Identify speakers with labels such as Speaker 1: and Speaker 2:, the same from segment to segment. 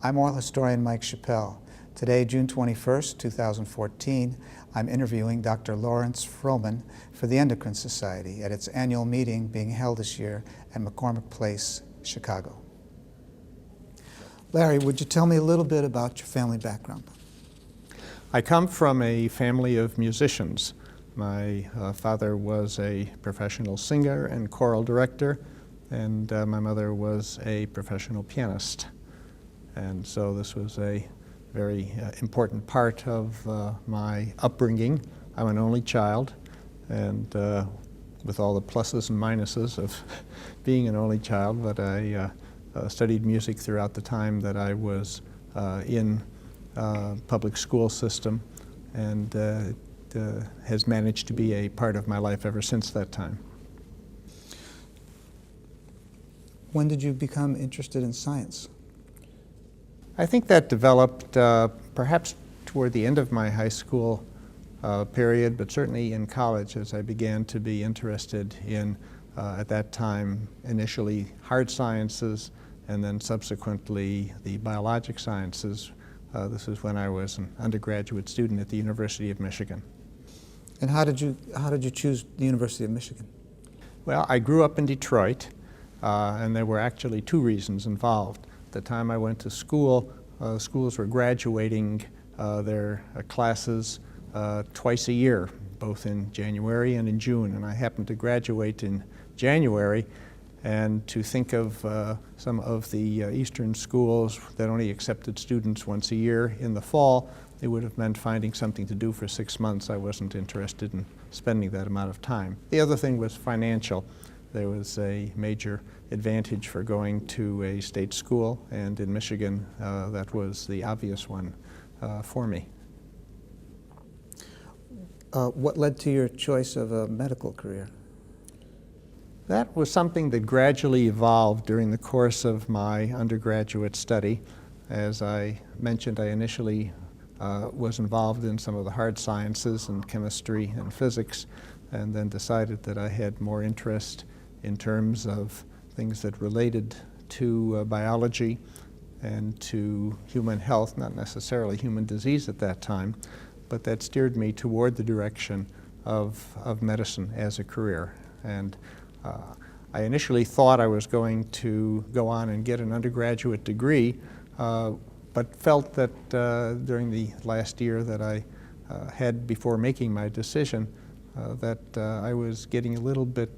Speaker 1: I'm oral historian Mike Chappell. Today, June 21st, 2014, I'm interviewing Dr. Lawrence Frohman for the Endocrine Society at its annual meeting being held this year at McCormick Place, Chicago. Larry, would you tell me a little bit about your family background?
Speaker 2: I come from a family of musicians. My father was a professional singer and choral director, and my mother was a professional pianist. And so this was a very important part of my upbringing. I'm an only child, and with all the pluses and minuses of being an only child, but I studied music throughout the time that I was in public school system, and has managed to be a part of my life ever since that time.
Speaker 1: When did you become interested in science?
Speaker 2: I think that developed perhaps toward the end of my high school period, but certainly in college as I began to be interested in, at that time, initially hard sciences and then subsequently the biologic sciences. This is when I was an undergraduate student at the University of Michigan.
Speaker 1: And how did you choose the University of Michigan?
Speaker 2: Well, I grew up in Detroit, and there were actually two reasons involved. At the time I went to school, schools were graduating their classes twice a year, both in January and in June, and I happened to graduate in January. And to think of some of the eastern schools that only accepted students once a year in the fall, it would have meant finding something to do for 6 months. I wasn't interested in spending that amount of time. The other thing was financial. There was a major advantage for going to a state school, and in Michigan that was the obvious one for me.
Speaker 1: What led to your choice of a medical career?
Speaker 2: That was something that gradually evolved during the course of my undergraduate study. As I mentioned, I initially was involved in some of the hard sciences and chemistry and physics, and then decided that I had more interest in terms of things that related to biology and to human health, not necessarily human disease at that time, but that steered me toward the direction of medicine as a career. And I initially thought I was going to go on and get an undergraduate degree, but felt that during the last year that I had before making my decision that I was getting a little bit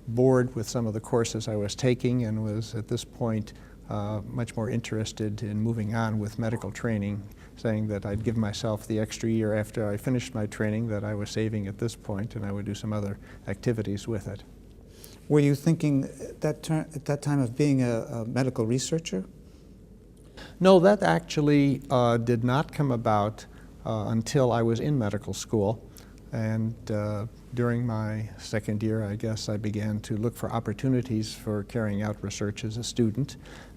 Speaker 2: bored with some of the courses I was taking, and was at this point much more interested in moving on with medical training, saying that I'd give myself the extra year after I finished my training that I was saving at this point, and I would do some other activities with it.
Speaker 1: Were you thinking at that time of being a medical researcher?
Speaker 2: No, that actually did not come about until I was in medical school. And during my second year, I guess, I began to look for opportunities for carrying out research as a student.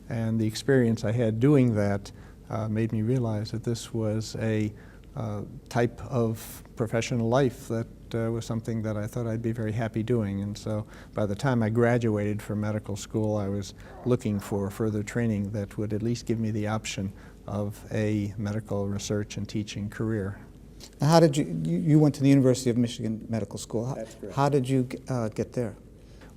Speaker 2: And the experience I had doing that made me realize that this was a type of professional life that was something that I thought I'd be very happy doing. And so by the time I graduated from medical school, I was looking for further training that would at least give me the option of a medical research and teaching career.
Speaker 1: Now, how did you went to the University of Michigan Medical School.
Speaker 2: That's correct.
Speaker 1: How did you get there?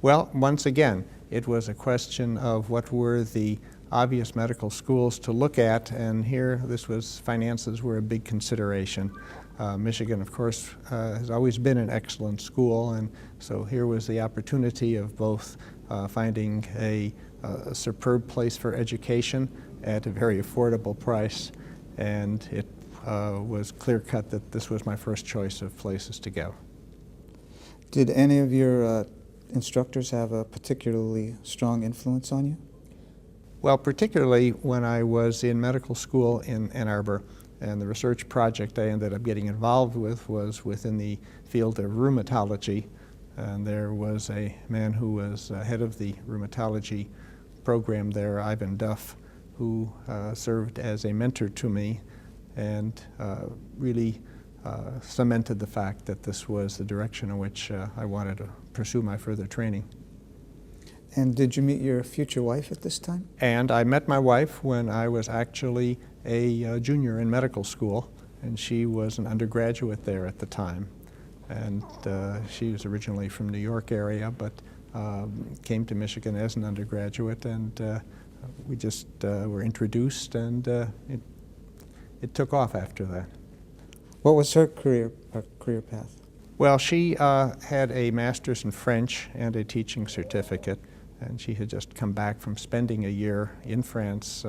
Speaker 2: Well, once again, it was a question of what were the obvious medical schools to look at, and here finances were a big consideration. Michigan, of course, has always been an excellent school, and so here was the opportunity of both finding a superb place for education at a very affordable price, and it was clear-cut that this was my first choice of places to go.
Speaker 1: Did any of your instructors have a particularly strong influence on you?
Speaker 2: Well, particularly when I was in medical school in Ann Arbor, and the research project I ended up getting involved with was within the field of rheumatology. And there was a man who was head of the rheumatology program there, Ivan Duff, who served as a mentor to me and really cemented the fact that this was the direction in which I wanted to pursue my further training.
Speaker 1: And did you meet your future wife at this time?
Speaker 2: And I met my wife when I was actually a junior in medical school, and she was an undergraduate there at the time. And she was originally from New York area, but came to Michigan as an undergraduate, and we just were introduced, and it took off after that.
Speaker 1: What was her career path?
Speaker 2: Well, she had a master's in French and a teaching certificate, and she had just come back from spending a year in France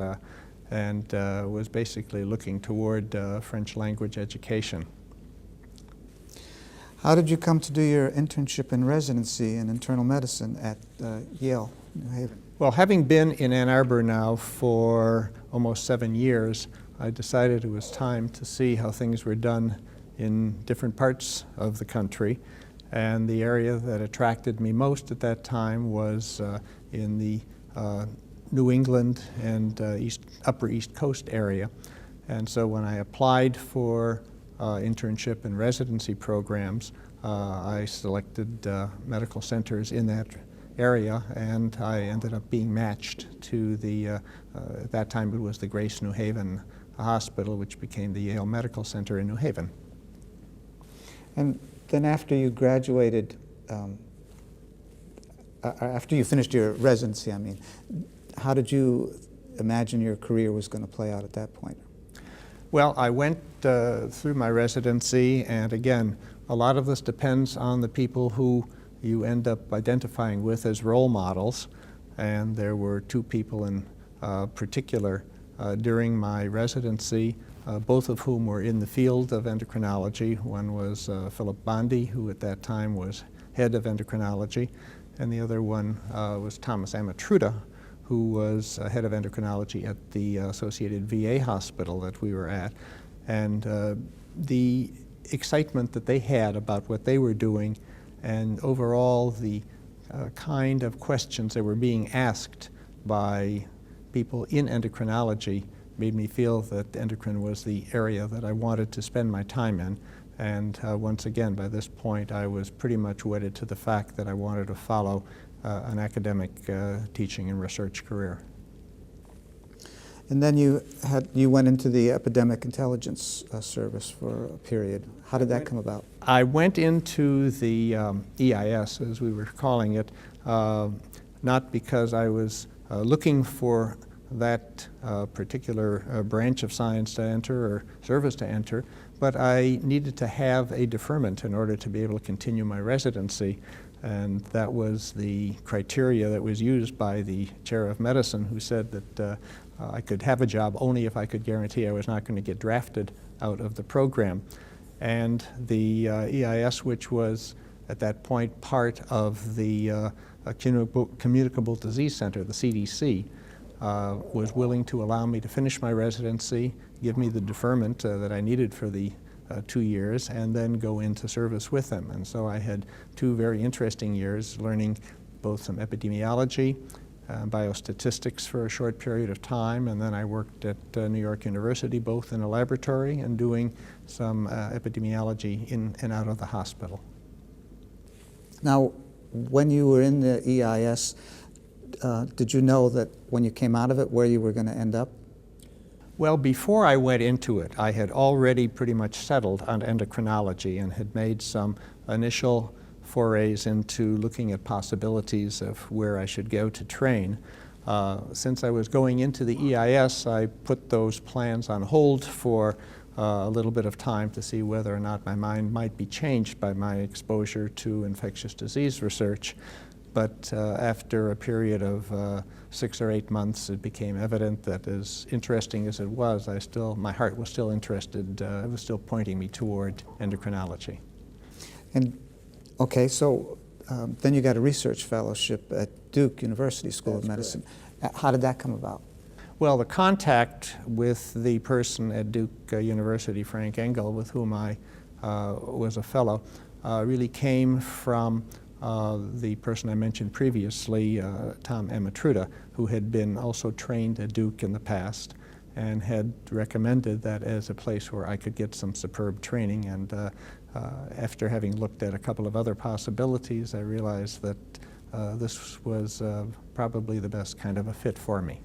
Speaker 2: and was basically looking toward French language education.
Speaker 1: How did you come to do your internship and residency in internal medicine at Yale, New Haven?
Speaker 2: Well, having been in Ann Arbor now for almost 7 years, I decided it was time to see how things were done in different parts of the country. And the area that attracted me most at that time was in the New England and Upper East Coast area. And so when I applied for internship and residency programs, I selected medical centers in that area, and I ended up being matched to the, at that time it was the Grace New Haven Hospital, which became the Yale Medical Center in New Haven.
Speaker 1: And then after you graduated, after you finished your residency, I mean, how did you imagine your career was going to play out at that point?
Speaker 2: Well, I went through my residency, and again, a lot of this depends on the people who you end up identifying with as role models. And there were two people in particular during my residency, both of whom were in the field of endocrinology. One was Philip Bondi, who at that time was head of endocrinology, and the other one was Thomas Amatruda, who was head of endocrinology at the Associated VA hospital that we were at. And the excitement that they had about what they were doing, and overall the kind of questions that were being asked by people in endocrinology made me feel that endocrine was the area that I wanted to spend my time in. And once again, by this point, I was pretty much wedded to the fact that I wanted to follow an academic teaching and research career.
Speaker 1: And then you went into the Epidemic Intelligence Service for a period. How did that come about?
Speaker 2: I went into the EIS, as we were calling it, not because I was looking for that particular branch of science to enter or service to enter, but I needed to have a deferment in order to be able to continue my residency. And that was the criteria that was used by the chair of medicine, who said that I could have a job only if I could guarantee I was not going to get drafted out of the program. And the EIS, which was at that point part of the Communicable Disease Center, the CDC, was willing to allow me to finish my residency, give me the deferment that I needed for the 2 years, and then go into service with them. And so I had 2 very interesting years learning both some epidemiology, biostatistics for a short period of time, and then I worked at New York University both in a laboratory and doing some epidemiology in and out of the hospital.
Speaker 1: Now, when you were in the EIS, did you know that when you came out of it where you were going to end up?
Speaker 2: Well, before I went into it, I had already pretty much settled on endocrinology and had made some initial forays into looking at possibilities of where I should go to train. Since I was going into the EIS, I put those plans on hold for a little bit of time to see whether or not my mind might be changed by my exposure to infectious disease research. But after a period of 6 or 8 months, it became evident that as interesting as it was, my heart was still interested, it was still pointing me toward endocrinology.
Speaker 1: And okay, so then you got a research fellowship at Duke University School of Medicine. Correct. How did that come about?
Speaker 2: Well, the contact with the person at Duke University, Frank Engel, with whom I was a fellow, really came from the person I mentioned previously, Tom Amatruda, who had been also trained at Duke in the past and had recommended that as a place where I could get some superb training. And after having looked at a couple of other possibilities, I realized that this was probably the best kind of a fit for me.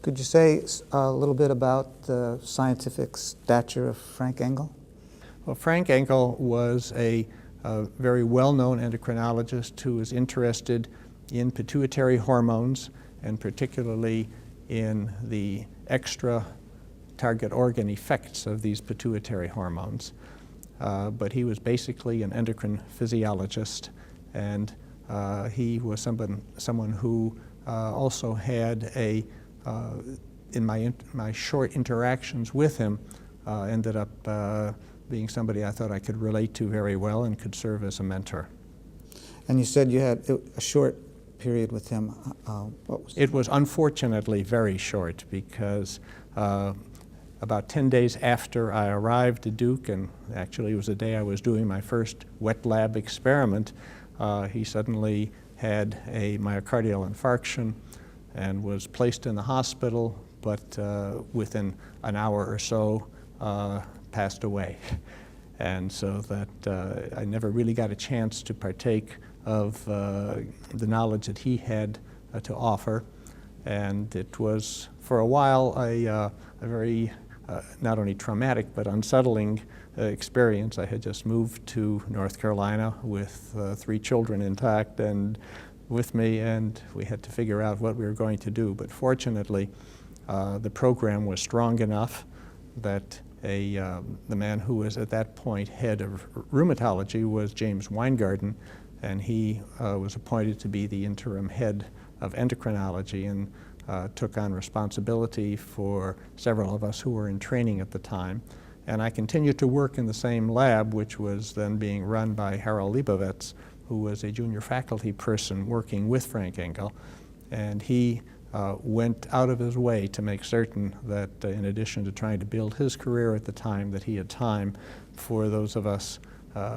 Speaker 1: Could you say a little bit about the scientific stature of Frank Engel?
Speaker 2: Well, Frank Engel was a very well-known endocrinologist who was interested in pituitary hormones, and particularly in the extra target organ effects of these pituitary hormones. But he was basically an endocrine physiologist, and he was someone who also had in my short interactions with him, ended up being somebody I thought I could relate to very well and could serve as a mentor.
Speaker 1: And you said you had a short period with him. What was
Speaker 2: it? Was unfortunately very short, because about 10 days after I arrived at Duke, and actually it was the day I was doing my first wet lab experiment, he suddenly had a myocardial infarction and was placed in the hospital, but within an hour or so passed away. And so that I never really got a chance to partake of the knowledge that he had to offer. And it was, for a while, a very not only traumatic but unsettling experience. I had just moved to North Carolina with 3 children intact and with me, and we had to figure out what we were going to do. But fortunately, the program was strong enough that the man who was at that point head of rheumatology was James Weingarten, and he was appointed to be the interim head of endocrinology, and took on responsibility for several of us who were in training at the time. And I continued to work in the same lab, which was then being run by Harold Leibovitz, who was a junior faculty person working with Frank Engel. And he went out of his way to make certain that in addition to trying to build his career at the time, that he had time for those of us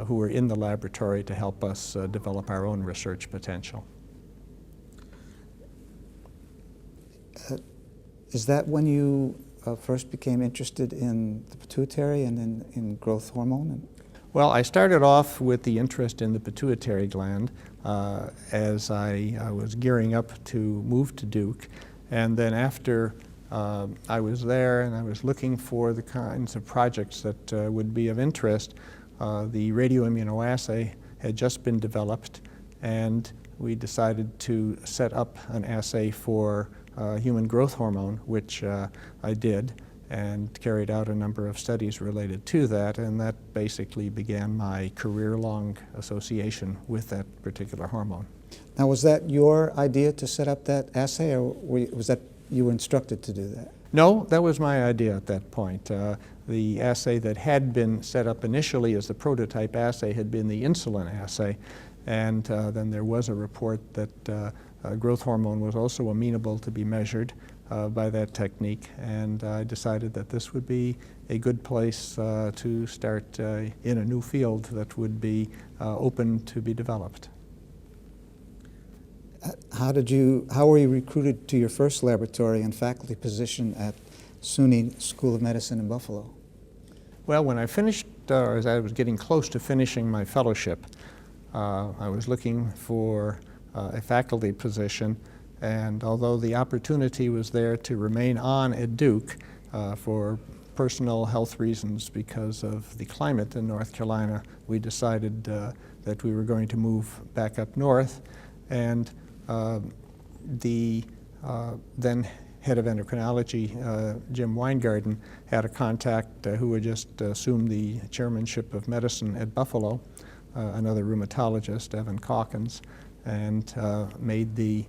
Speaker 2: who were in the laboratory to help us develop our own research potential.
Speaker 1: Is that when you first became interested in the pituitary and in growth hormone?
Speaker 2: Well, I started off with the interest in the pituitary gland as I was gearing up to move to Duke. And then after I was there and I was looking for the kinds of projects that would be of interest, the radioimmunoassay had just been developed, and we decided to set up an assay for human growth hormone, which I did, and carried out a number of studies related to that, and that basically began my career-long association with that particular hormone.
Speaker 1: Now, was that your idea to set up that assay, or was that you were instructed to do that?
Speaker 2: No, that was my idea at that point. The assay that had been set up initially as the prototype assay had been the insulin assay, and then there was a report that growth hormone was also amenable to be measured by that technique, and I decided that this would be a good place to start in a new field that would be open to be developed.
Speaker 1: How were you recruited to your first laboratory and faculty position at SUNY School of Medicine in Buffalo?
Speaker 2: Well, when I finished, or as I was getting close to finishing my fellowship, I was looking for a faculty position, and although the opportunity was there to remain on at Duke for personal health reasons because of the climate in North Carolina, we decided that we were going to move back up north, and the then head of endocrinology, Jim Weingarten, had a contact who had just assumed the chairmanship of medicine at Buffalo, another rheumatologist, Evan Calkins, and made the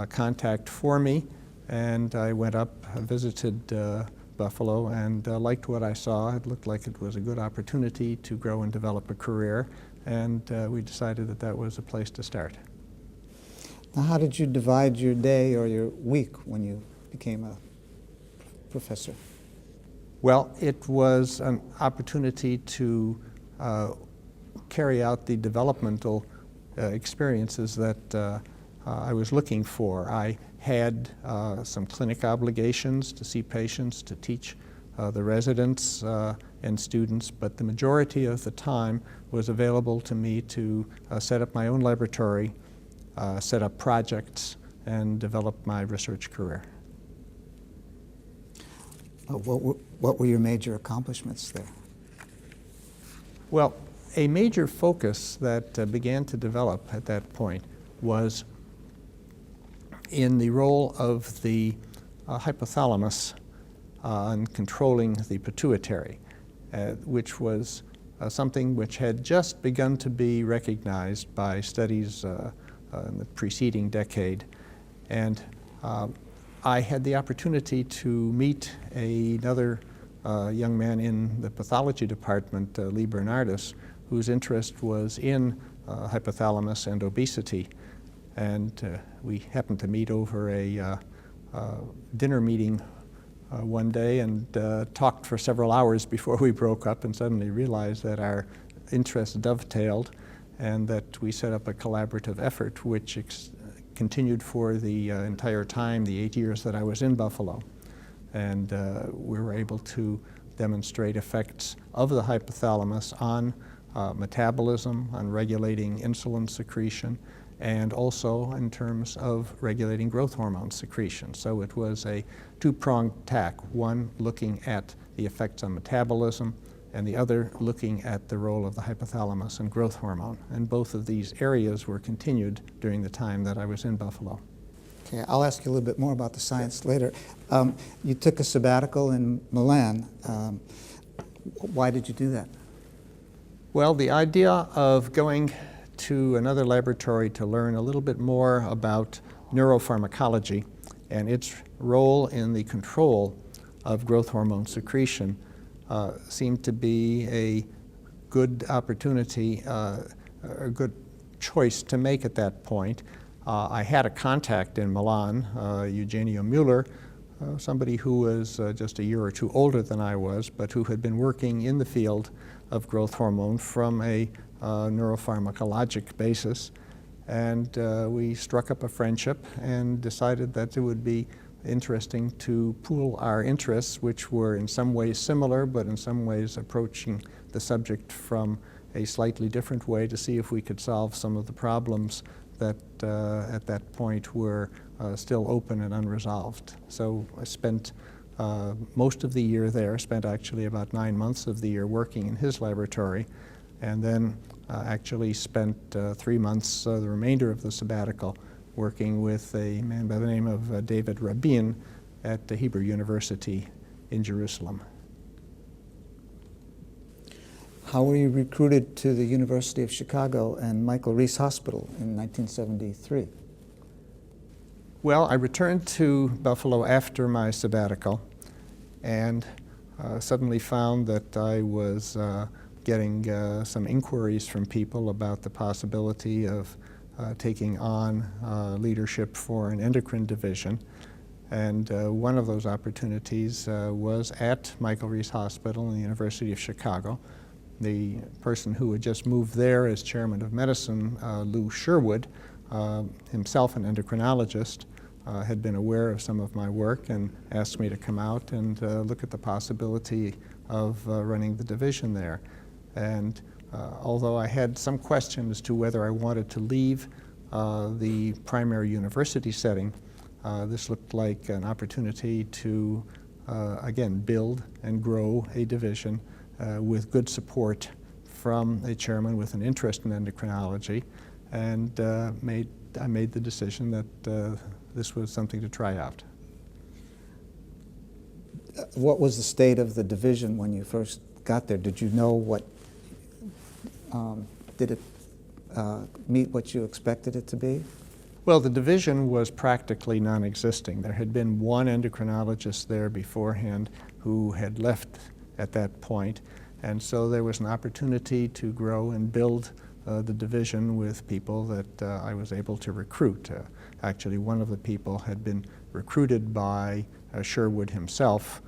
Speaker 2: contact for me, and I went up, visited Buffalo, and liked what I saw. It looked like it was a good opportunity to grow and develop a career, and we decided that that was a place to start.
Speaker 1: Now, how did you divide your day or your week when you became a professor?
Speaker 2: Well, it was an opportunity to carry out the developmental experiences that I was looking for. I had some clinic obligations to see patients, to teach the residents and students, but the majority of the time was available to me to set up my own laboratory, set up projects, and develop my research career.
Speaker 1: What were your major accomplishments there?
Speaker 2: Well, a major focus that began to develop at that point was in the role of the hypothalamus in controlling the pituitary, which was something which had just begun to be recognized by studies in the preceding decade. And I had the opportunity to meet another young man in the pathology department, Lee Bernardus, whose interest was in hypothalamus and obesity. And we happened to meet over a dinner meeting one day and talked for several hours before we broke up, and suddenly realized that our interests dovetailed and that we set up a collaborative effort which continued for the entire time, the 8 years that I was in Buffalo. And we were able to demonstrate effects of the hypothalamus on metabolism, on regulating insulin secretion, and also in terms of regulating growth hormone secretion. So it was a two-pronged tack, one looking at the effects on metabolism, and the other looking at the role of the hypothalamus and growth hormone. And both of these areas were continued during the time that I was in Buffalo.
Speaker 1: Okay, I'll ask you a little bit more about the science later. You took a sabbatical in Milan. Why did you do that?
Speaker 2: Well, the idea of going to another laboratory to learn a little bit more about neuropharmacology and its role in the control of growth hormone secretion seemed to be a good opportunity, a good choice to make at that point. I had a contact in Milan, Eugenio Mueller, somebody who was just a year or two older than I was, but who had been working in the field of growth hormone from a neuropharmacologic basis. And we struck up a friendship and decided that it would be interesting to pool our interests, which were in some ways similar, but in some ways approaching the subject from a slightly different way, to see if we could solve some of the problems that at that point were still open and unresolved. So I spent most of the year there, spent actually about 9 months of the year working in his laboratory, and then actually spent 3 months, the remainder of the sabbatical, working with a man by the name of David Rabin at the Hebrew University in Jerusalem.
Speaker 1: How were you recruited to the University of Chicago and Michael Reese Hospital in 1973?
Speaker 2: Well, I returned to Buffalo after my sabbatical and suddenly found that I was getting some inquiries from people about the possibility of taking on leadership for an endocrine division. And one of those opportunities was at Michael Reese Hospital in the University of Chicago. The person who had just moved there as chairman of medicine, Lou Sherwood, himself an endocrinologist, had been aware of some of my work and asked me to come out and look at the possibility of running the division there. And although I had some question as to whether I wanted to leave the primary university setting, this looked like an opportunity to, again, build and grow a division with good support from a chairman with an interest in endocrinology, and I made the decision that this was something to try out.
Speaker 1: What was the state of the division when you first got there? Did you know what, did it meet what you expected it to be?
Speaker 2: Well, the division was practically non-existing. There had been one endocrinologist there beforehand who had left at that point, and so there was an opportunity to grow and build the division with people that I was able to recruit. Actually, one of the people had been recruited by Sherwood himself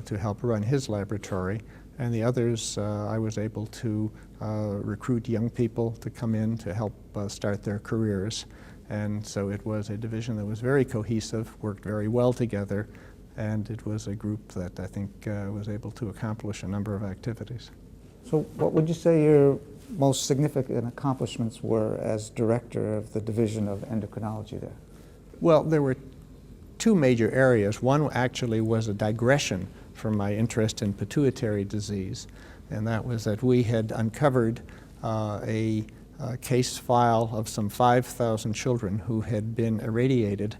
Speaker 2: to help run his laboratory, and the others I was able to recruit young people to come in to help start their careers. And so it was a division that was very cohesive, worked very well together, and it was a group that I think was able to accomplish a number of activities.
Speaker 1: So what would you say your most significant accomplishments were as director of the Division of Endocrinology there?
Speaker 2: Well, there were two major areas. One actually was a digression from my interest in pituitary disease, and that was that we had uncovered a case file of some 5,000 children who had been irradiated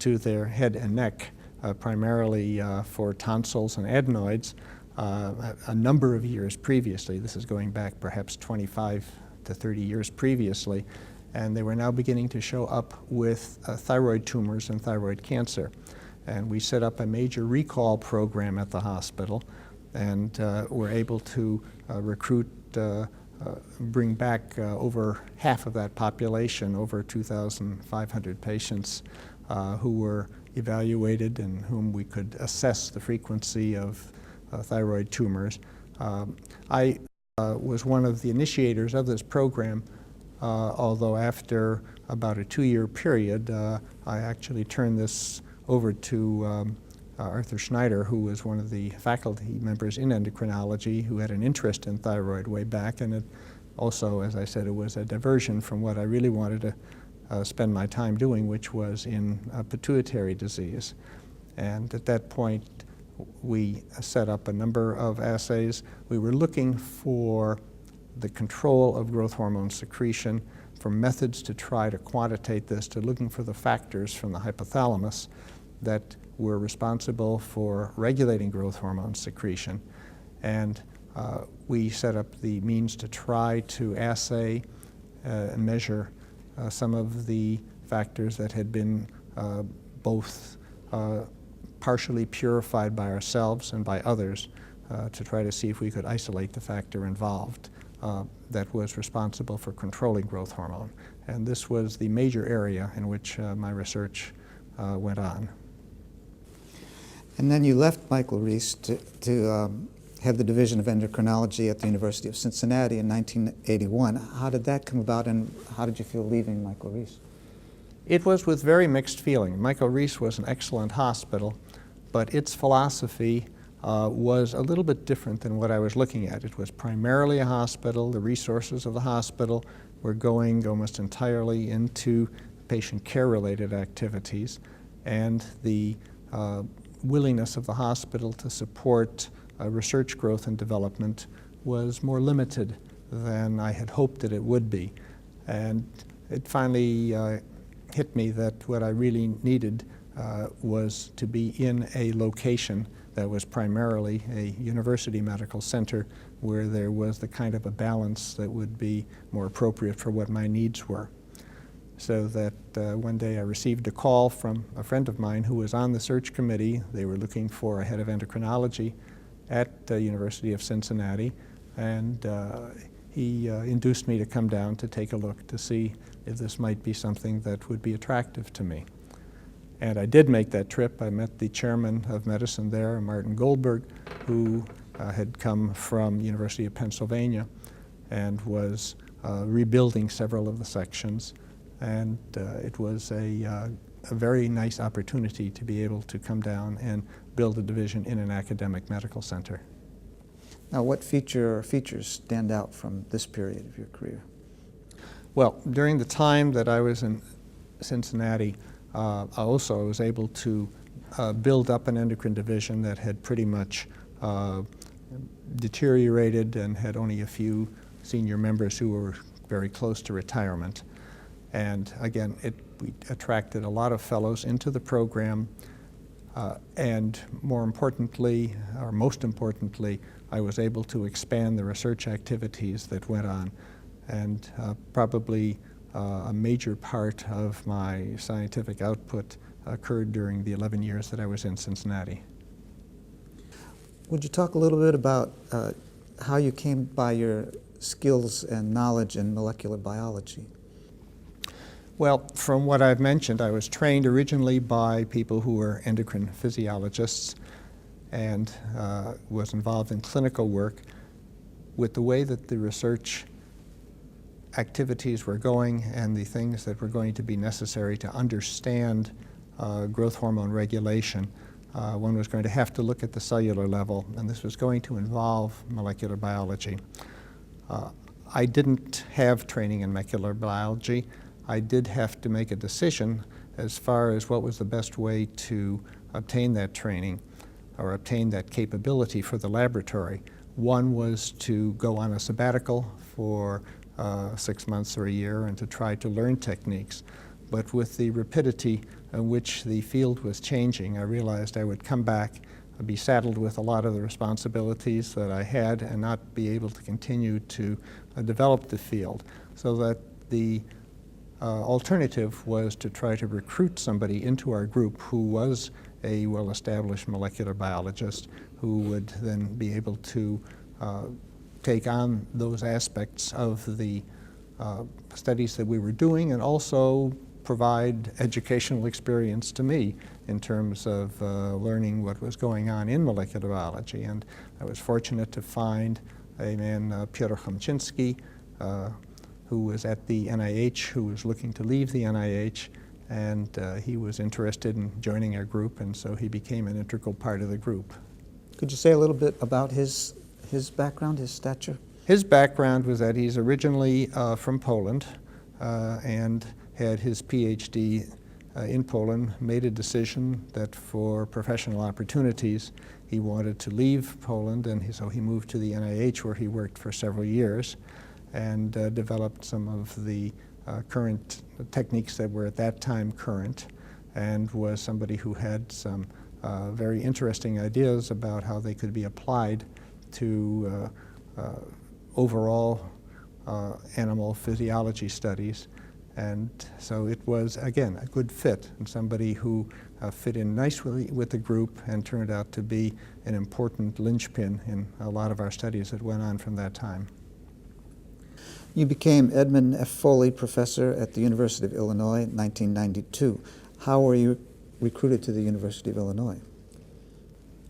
Speaker 2: to their head and neck, primarily for tonsils and adenoids, a number of years previously. This is going back perhaps 25 to 30 years previously, and they were now beginning to show up with thyroid tumors and thyroid cancer. And we set up a major recall program at the hospital, and were able to recruit, bring back over half of that population, over 2,500 patients who were evaluated and whom we could assess the frequency of thyroid tumors. I was one of the initiators of this program, although after about a 2-year period, I actually turned this over to Arthur Schneider, who was one of the faculty members in endocrinology, who had an interest in thyroid way back, and it also, as I said, it was a diversion from what I really wanted to spend my time doing, which was in pituitary disease. And at that point, we set up a number of assays. We were looking for the control of growth hormone secretion, for methods to try to quantitate this, to looking for the factors from the hypothalamus that were responsible for regulating growth hormone secretion. And we set up the means to try to assay and measure some of the factors that had been both partially purified by ourselves and by others to try to see if we could isolate the factor involved that was responsible for controlling growth hormone. And this was the major area in which my research went on.
Speaker 1: And then you left Michael Reese to head the Division of Endocrinology at the University of Cincinnati in 1981. How did that come about, and how did you feel leaving Michael Reese?
Speaker 2: It was with very mixed feeling. Michael Reese was an excellent hospital, but its philosophy was a little bit different than what I was looking at. It was primarily a hospital. The resources of the hospital were going almost entirely into patient care-related activities, and the willingness of the hospital to support research growth and development was more limited than I had hoped that it would be. And it finally hit me that what I really needed was to be in a location that was primarily a university medical center where there was the kind of a balance that would be more appropriate for what my needs were. So that one day I received a call from a friend of mine who was on the search committee. They were looking for a head of endocrinology at the University of Cincinnati, and he induced me to come down to take a look to see if this might be something that would be attractive to me. And I did make that trip. I met the chairman of medicine there, Martin Goldberg, who had come from the University of Pennsylvania and was rebuilding several of the sections. And it was a very nice opportunity to be able to come down and build a division in an academic medical center.
Speaker 1: Now, what features stand out from this period of your career?
Speaker 2: Well, during the time that I was in Cincinnati, I also was able to build up an endocrine division that had pretty much deteriorated and had only a few senior members who were very close to retirement. And again, we attracted a lot of fellows into the program, and more importantly, or most importantly, I was able to expand the research activities that went on. And probably a major part of my scientific output occurred during the 11 years that I was in Cincinnati.
Speaker 1: Would you talk a little bit about how you came by your skills and knowledge in molecular biology?
Speaker 2: Well, from what I've mentioned, I was trained originally by people who were endocrine physiologists and was involved in clinical work. With the way that the research activities were going and the things that were going to be necessary to understand growth hormone regulation, one was going to have to look at the cellular level, and this was going to involve molecular biology. I didn't have training in molecular biology. I did have to make a decision as far as what was the best way to obtain that training or obtain that capability for the laboratory. One was to go on a sabbatical for 6 months or a year and to try to learn techniques. But with the rapidity in which the field was changing, I realized I would come back, be saddled with a lot of the responsibilities that I had and not be able to continue to develop the field. So that the alternative was to try to recruit somebody into our group who was a well-established molecular biologist who would then be able to take on those aspects of the studies that we were doing and also provide educational experience to me in terms of learning what was going on in molecular biology. And I was fortunate to find a man, Piotr Chomczynski, who was at the NIH, who was looking to leave the NIH, and he was interested in joining our group, and so he became an integral part of the group.
Speaker 1: Could you say a little bit about his background, his stature?
Speaker 2: His background was that he's originally from Poland and had his PhD in Poland, made a decision that for professional opportunities he wanted to leave Poland, and so he moved to the NIH where he worked for several years and developed some of the current techniques that were at that time current, and was somebody who had some very interesting ideas about how they could be applied to overall animal physiology studies. And so it was, again, a good fit, and somebody who fit in nicely with the group and turned out to be an important linchpin in a lot of our studies that went on from that time.
Speaker 1: You became Edmund F. Foley Professor at the University of Illinois in 1992. How were you recruited to the University of Illinois?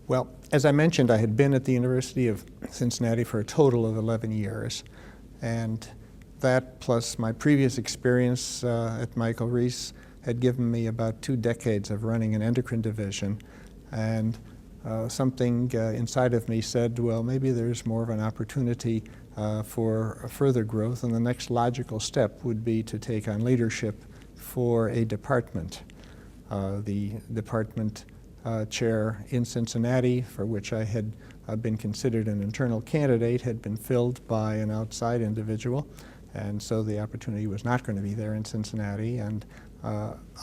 Speaker 2: Well, as I mentioned, I had been at the University of Cincinnati for a total of 11 years, and that plus my previous experience at Michael Reese had given me about 2 decades of running an endocrine division, and something inside of me said, well, maybe there's more of an opportunity for further growth, and the next logical step would be to take on leadership for a department. The department chair in Cincinnati, for which I had been considered an internal candidate, had been filled by an outside individual, and so the opportunity was not going to be there in Cincinnati, and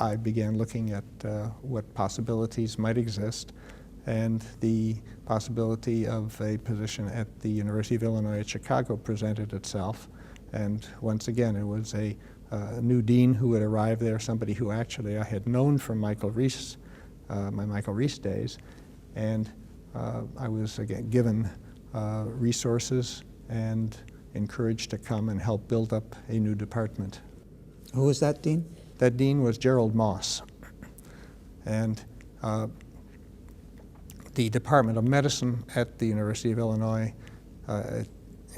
Speaker 2: I began looking at what possibilities might exist, and the possibility of a position at the University of Illinois at Chicago presented itself. And once again, it was a new dean who had arrived there, somebody who actually I had known from Michael Reese, my Michael Reese days, and I was again given resources and encouraged to come and help build up a new department.
Speaker 1: Who was that dean?
Speaker 2: That dean was Gerald Moss. And the Department of Medicine at the University of Illinois at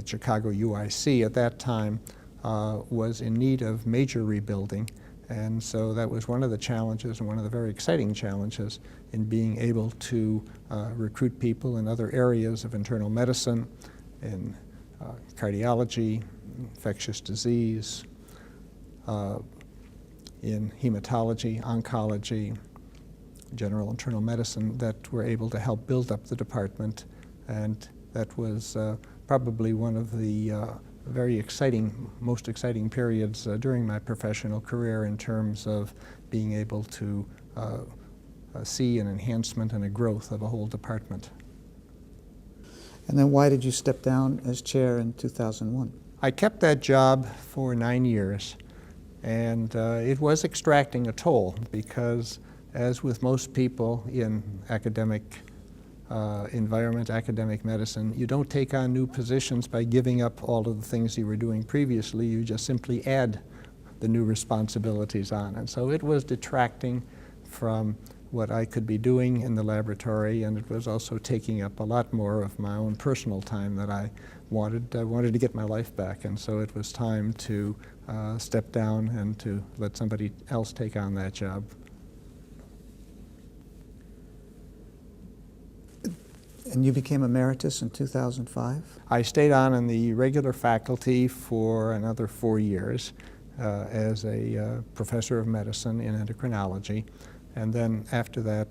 Speaker 2: Chicago UIC at that time was in need of major rebuilding. And so that was one of the challenges, and one of the very exciting challenges, in being able to recruit people in other areas of internal medicine, in cardiology, infectious disease, in hematology, oncology, general internal medicine, that were able to help build up the department. And that was probably one of the very exciting, most exciting periods during my professional career in terms of being able to see an enhancement and a growth of a whole department.
Speaker 1: And then why did you step down as chair in 2001?
Speaker 2: I kept that job for 9 years, and it was extracting a toll because, as with most people in academic environment, academic medicine, you don't take on new positions by giving up all of the things you were doing previously. You just simply add the new responsibilities on. And so it was detracting from what I could be doing in the laboratory, and it was also taking up a lot more of my own personal time that I wanted. I wanted to get my life back, and so it was time to step down and to let somebody else take on that job.
Speaker 1: And you became emeritus in 2005?
Speaker 2: I stayed on in the regular faculty for another 4 years as a professor of medicine in endocrinology. And then after that,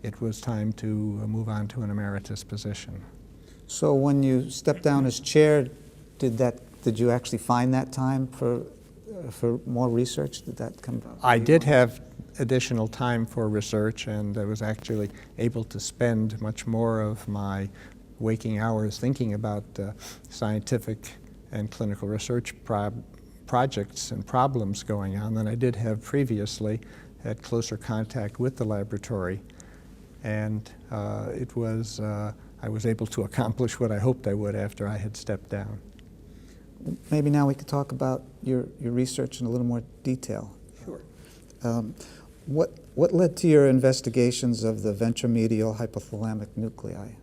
Speaker 2: it was time to move on to an emeritus position.
Speaker 1: So when you stepped down as chair, did you actually find that time for more research? Did that come about?
Speaker 2: I did have additional time for research, and I was actually able to spend much more of my waking hours thinking about scientific and clinical research projects and problems going on than I did have previously. Had closer contact with the laboratory, and I was able to accomplish what I hoped I would after I had stepped down.
Speaker 1: Maybe now we could talk about your research in a little more detail.
Speaker 2: Sure.
Speaker 1: What led to your investigations of the ventromedial hypothalamic nuclei?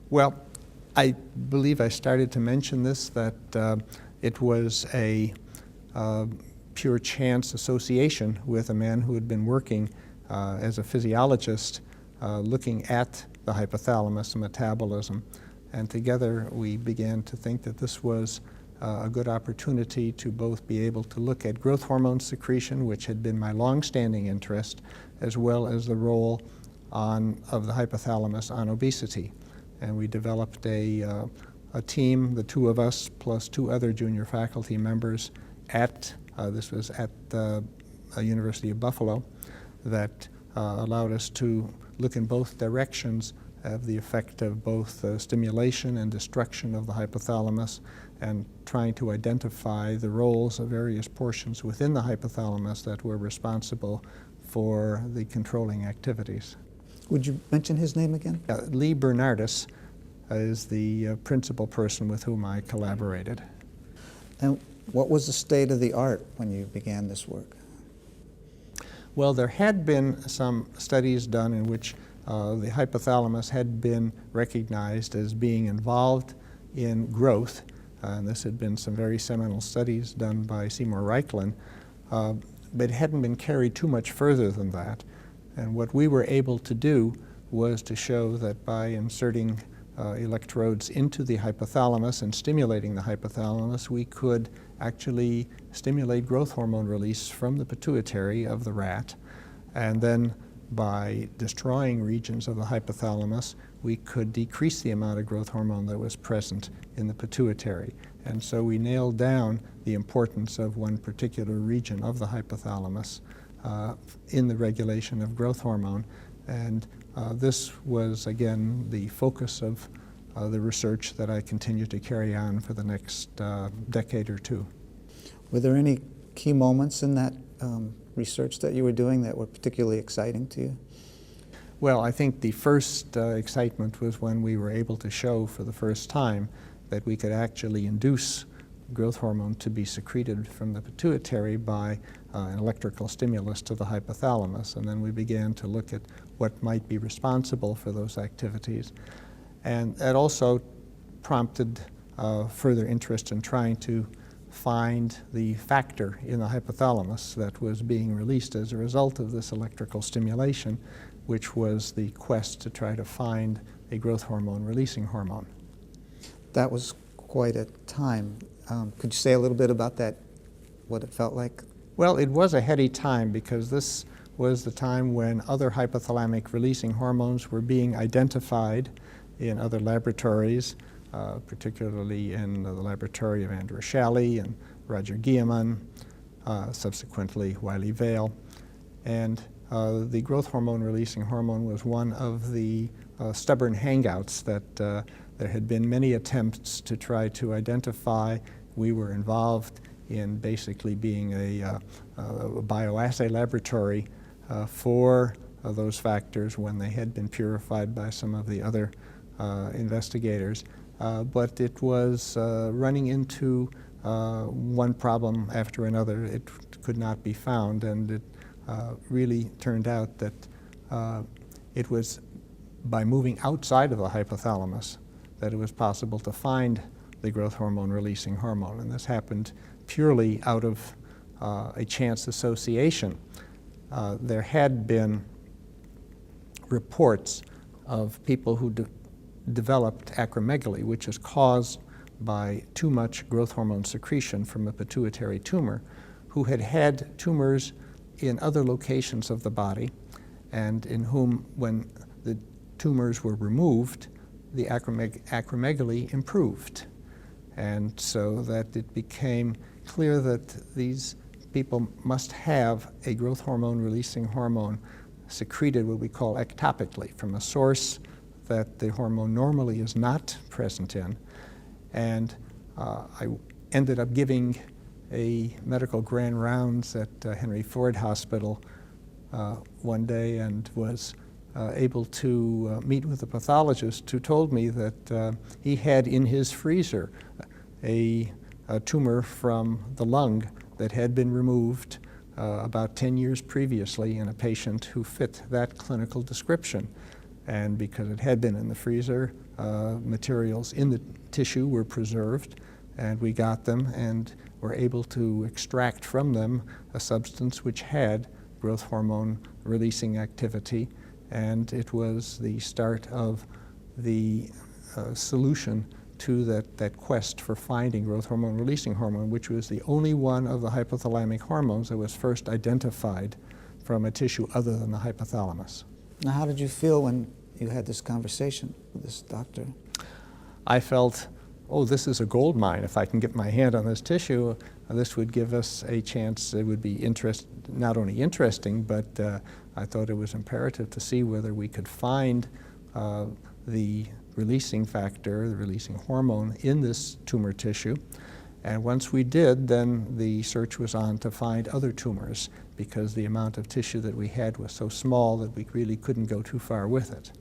Speaker 2: Well, I believe I started to mention this, that it was a pure chance association with a man who had been working as a physiologist looking at the hypothalamus and metabolism. And together we began to think that this was a good opportunity to both be able to look at growth hormone secretion, which had been my long-standing interest, as well as the role of the hypothalamus on obesity. And we developed a team, the two of us plus two other junior faculty members this was at the University of Buffalo, that allowed us to look in both directions of the effect of both stimulation and destruction of the hypothalamus, and trying to identify the roles of various portions within the hypothalamus that were responsible for the controlling activities.
Speaker 1: Would you mention his name again?
Speaker 2: Lee Bernardus is the principal person with whom I collaborated.
Speaker 1: And what was the state of the art when you began this work?
Speaker 2: Well, there had been some studies done in which the hypothalamus had been recognized as being involved in growth. And this had been some very seminal studies done by Seymour Reichlin, but it hadn't been carried too much further than that. And what we were able to do was to show that by inserting electrodes into the hypothalamus and stimulating the hypothalamus, we could actually stimulate growth hormone release from the pituitary of the rat. And then by destroying regions of the hypothalamus, we could decrease the amount of growth hormone that was present in the pituitary. And so we nailed down the importance of one particular region of the hypothalamus in the regulation of growth hormone. And this was, again, the focus of the research that I continue to carry on for the next decade or two.
Speaker 1: Were there any key moments in that research that you were doing that were particularly exciting to you?
Speaker 2: Well, I think the first excitement was when we were able to show for the first time that we could actually induce growth hormone to be secreted from the pituitary by an electrical stimulus to the hypothalamus. And then we began to look at what might be responsible for those activities. And that also prompted further interest in trying to find the factor in the hypothalamus that was being released as a result of this electrical stimulation, which was the quest to try to find a growth hormone releasing hormone.
Speaker 1: That was quite a time. Could you say a little bit about that, what it felt like?
Speaker 2: Well, it was a heady time because this was the time when other hypothalamic releasing hormones were being identified in other laboratories, particularly in the laboratory of Andrew Shalley and Roger Guillemin, subsequently Wiley Vale. And the growth hormone releasing hormone was one of the stubborn hangouts that there had been many attempts to try to identify. We were involved in basically being a bioassay laboratory for those factors when they had been purified by some of the other investigators. But it was running into one problem after another. It could not be found, and it really turned out that it was by moving outside of the hypothalamus that it was possible to find the growth hormone releasing hormone. And this happened purely out of a chance association. There had been reports of people who developed acromegaly, which is caused by too much growth hormone secretion from a pituitary tumor, who had had tumors in other locations of the body, and in whom, when the tumors were removed, the acromegaly improved. And so that it became clear that these people must have a growth hormone releasing hormone secreted, what we call ectopically, from a source that the hormone normally is not present in. And I ended up giving a medical grand rounds at Henry Ford Hospital one day, and was able to meet with a pathologist who told me that he had in his freezer a tumor from the lung that had been removed about 10 years previously in a patient who fit that clinical description. And because it had been in the freezer, materials in the tissue were preserved, and we got them and were able to extract from them a substance which had growth hormone releasing activity. And it was the start of the solution to that quest for finding growth hormone releasing hormone, which was the only one of the hypothalamic hormones that was first identified from a tissue other than the hypothalamus.
Speaker 1: Now, how did you feel when you had this conversation with this doctor?
Speaker 2: I felt, oh, this is a gold mine. If I can get my hand on this tissue, this would give us a chance. It would be not only interesting, but I thought it was imperative to see whether we could find the releasing factor, the releasing hormone in this tumor tissue. And once we did, then the search was on to find other tumors, because the amount of tissue that we had was so small that we really couldn't go too far with it.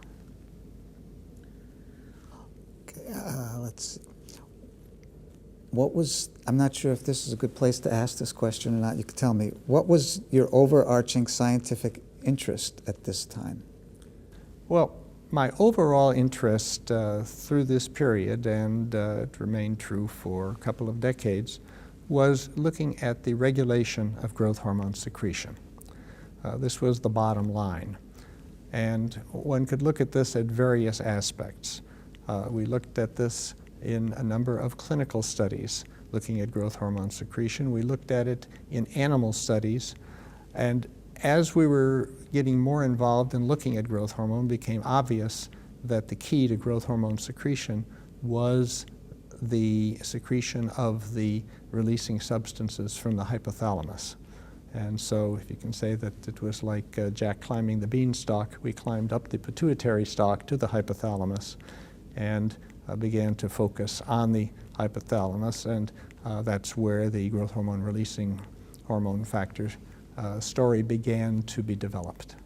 Speaker 1: Okay, let's see. I'm not sure if this is a good place to ask this question or not. You could tell me. What was your overarching scientific interest at this time?
Speaker 2: Well, my overall interest through this period, and it remained true for a couple of decades, was looking at the regulation of growth hormone secretion. This was the bottom line. And one could look at this at various aspects. We looked at this in a number of clinical studies looking at growth hormone secretion. We looked at it in animal studies, and as we were getting more involved in looking at growth hormone, it became obvious that the key to growth hormone secretion was the secretion of the releasing substances from the hypothalamus. And so if you can say that it was like Jack climbing the beanstalk, we climbed up the pituitary stalk to the hypothalamus and began to focus on the hypothalamus, and that's where the growth hormone releasing hormone factors story began to be developed.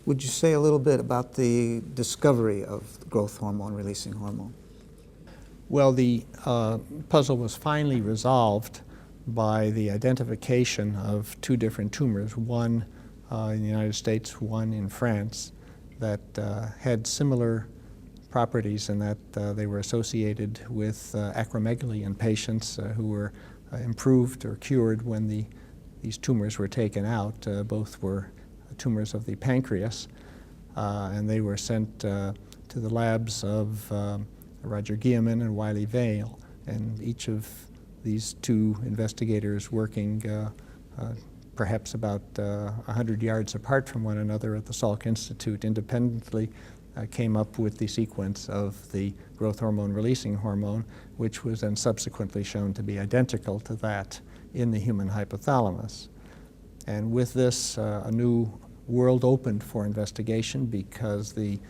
Speaker 1: Would you say a little bit about the discovery of the growth hormone releasing hormone?
Speaker 2: Well, the puzzle was finally resolved by the identification of two different tumors, one in the United States, one in France, that had similar properties in that they were associated with acromegaly in patients who were improved or cured when these tumors were taken out. Both were tumors of the pancreas, and they were sent to the labs of Roger Guillermin and Wiley Vale, and each of these two investigators working perhaps about 100 yards apart from one another at the Salk Institute independently came up with the sequence of the growth hormone releasing hormone, which was then subsequently shown to be identical to that in the human hypothalamus. And with this, a new world opened for investigation, because the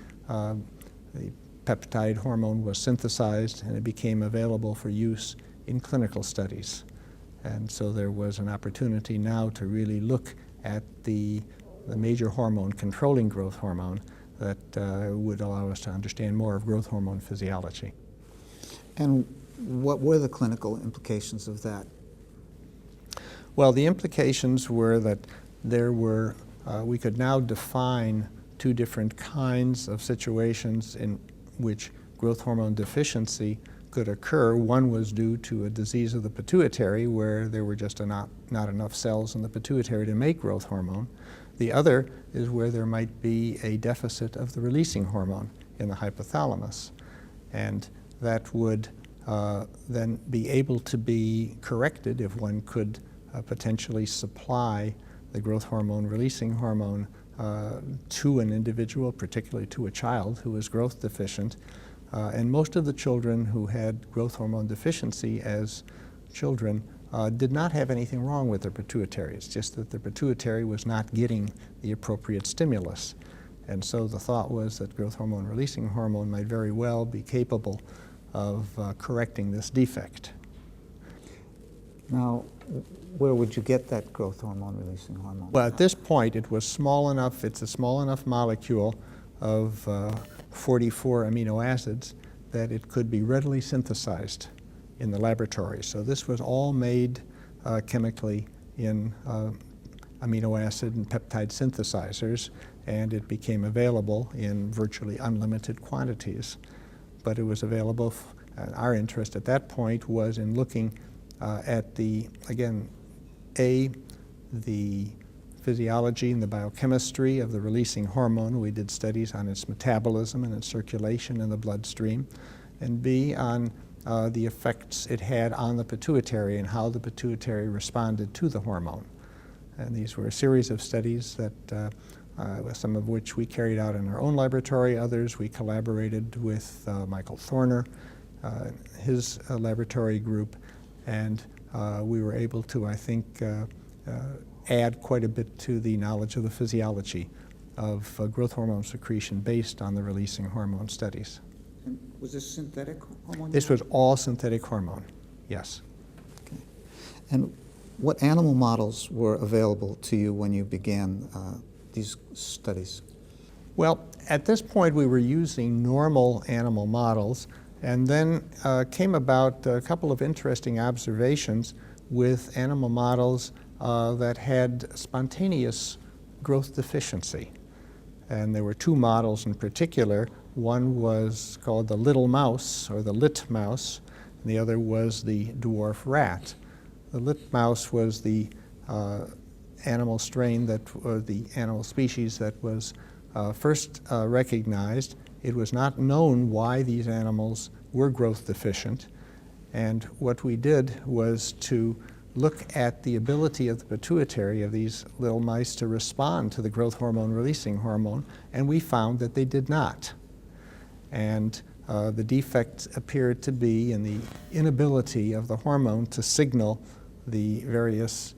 Speaker 2: peptide hormone was synthesized and it became available for use in clinical studies. And so there was an opportunity now to really look at the major hormone controlling growth hormone that would allow us to understand more of growth hormone physiology.
Speaker 1: And what were the clinical implications of that?
Speaker 2: Well, the implications were that there were, we could now define two different kinds of situations in which growth hormone deficiency could occur. One was due to a disease of the pituitary, where there were just not enough cells in the pituitary to make growth hormone. The other is where there might be a deficit of the releasing hormone in the hypothalamus. And that would then be able to be corrected if one could potentially supply the growth hormone releasing hormone to an individual, particularly to a child who is growth deficient. And most of the children who had growth hormone deficiency as children did not have anything wrong with their pituitary. It's just that the pituitary was not getting the appropriate stimulus. And so the thought was that growth hormone releasing hormone might very well be capable of correcting this defect.
Speaker 1: Now, where would you get that growth hormone releasing hormone?
Speaker 2: Well, at this point, it was small enough, it's a small enough molecule of 44 amino acids that it could be readily synthesized in the laboratory. So this was all made chemically in amino acid and peptide synthesizers, and it became available in virtually unlimited quantities. But it was available, our interest at that point was in looking at the physiology and the biochemistry of the releasing hormone. We did studies on its metabolism and its circulation in the bloodstream, and B, on the effects it had on the pituitary and how the pituitary responded to the hormone. And these were a series of studies that some of which we carried out in our own laboratory, others we collaborated with Michael Thorner, his laboratory group, and we were able to, I think, add quite a bit to the knowledge of the physiology of growth hormone secretion based on the releasing hormone studies.
Speaker 1: And was this synthetic hormone?
Speaker 2: This was all synthetic hormone, yes.
Speaker 1: Okay. And what animal models were available to you when you began these studies?
Speaker 2: Well, at this point we were using normal animal models, and then came about a couple of interesting observations with animal models that had spontaneous growth deficiency. And there were two models in particular. One was called the little mouse, or the lit mouse, and the other was the dwarf rat. The lit mouse was the animal strain or the animal species that was first recognized. It was not known why these animals were growth deficient, and what we did was to look at the ability of the pituitary of these little mice to respond to the growth hormone releasing hormone, and we found that they did not. And the defect appeared to be in the inability of the hormone to signal the various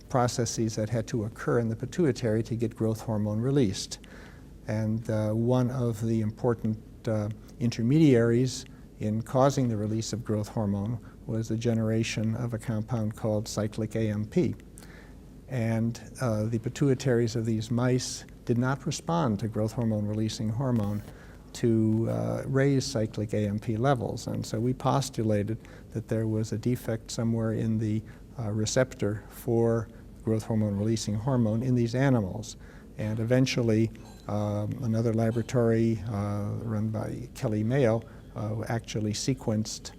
Speaker 2: processes that had to occur in the pituitary to get growth hormone released. And one of the important intermediaries in causing the release of growth hormone was the generation of a compound called cyclic AMP. And the pituitaries of these mice did not respond to growth hormone releasing hormone to raise cyclic AMP levels. And so we postulated that there was a defect somewhere in the receptor for growth hormone releasing hormone in these animals. And eventually, another laboratory run by Kelly Mayo actually sequenced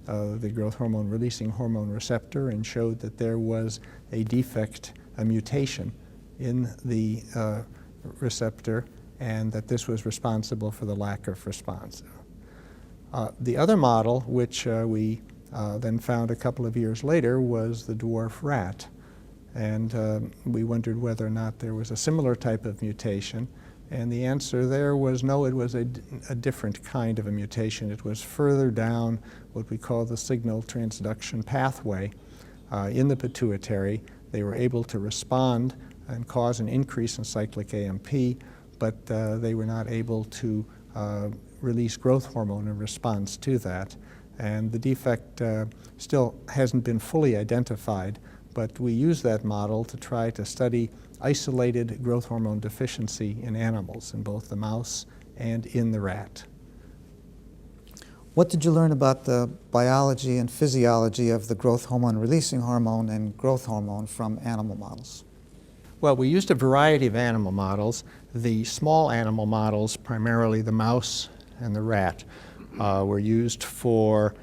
Speaker 2: the growth hormone releasing hormone receptor and showed that there was a defect, a mutation in the receptor, and that this was responsible for the lack of response. The other model, which we then found a couple of years later, was the dwarf rat. And we wondered whether or not there was a similar type of mutation. And the answer there was no, it was a different kind of a mutation. It was further down what we call the signal transduction pathway in the pituitary. They were able to respond and cause an increase in cyclic AMP, but they were not able to release growth hormone in response to that. And the defect still hasn't been fully identified, but we use that model to try to study isolated growth hormone deficiency in animals, in both the mouse and in the rat.
Speaker 1: What did you learn about the biology and physiology of the growth hormone releasing hormone and growth hormone from animal models?
Speaker 2: Well, we used a variety of animal models. The small animal models, primarily the mouse and the rat, were used for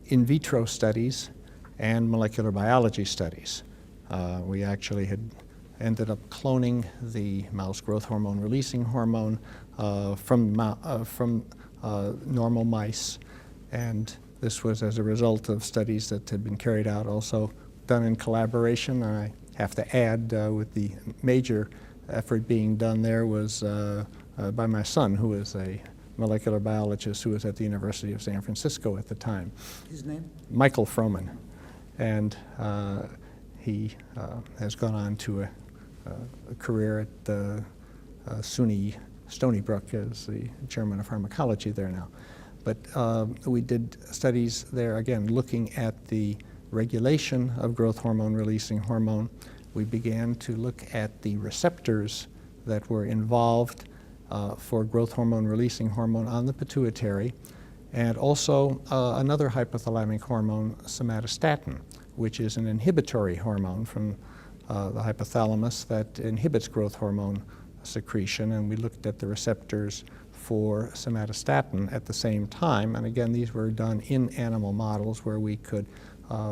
Speaker 2: in vitro studies and molecular biology studies. We actually had ended up cloning the mouse growth hormone releasing hormone from normal mice. And this was as a result of studies that had been carried out, also done in collaboration. And I have to add, with the major effort being done there was by my son, who is a molecular biologist who was at the University of San Francisco at the time.
Speaker 1: His name?
Speaker 2: Michael Frohman. And he has gone on to a career at SUNY Stony Brook as the chairman of pharmacology there now. But we did studies there, again, looking at the regulation of growth hormone releasing hormone. We began to look at the receptors that were involved for growth hormone releasing hormone on the pituitary, and also another hypothalamic hormone, somatostatin, which is an inhibitory hormone from the hypothalamus that inhibits growth hormone secretion. And we looked at the receptors for somatostatin at the same time. And again, these were done in animal models where we could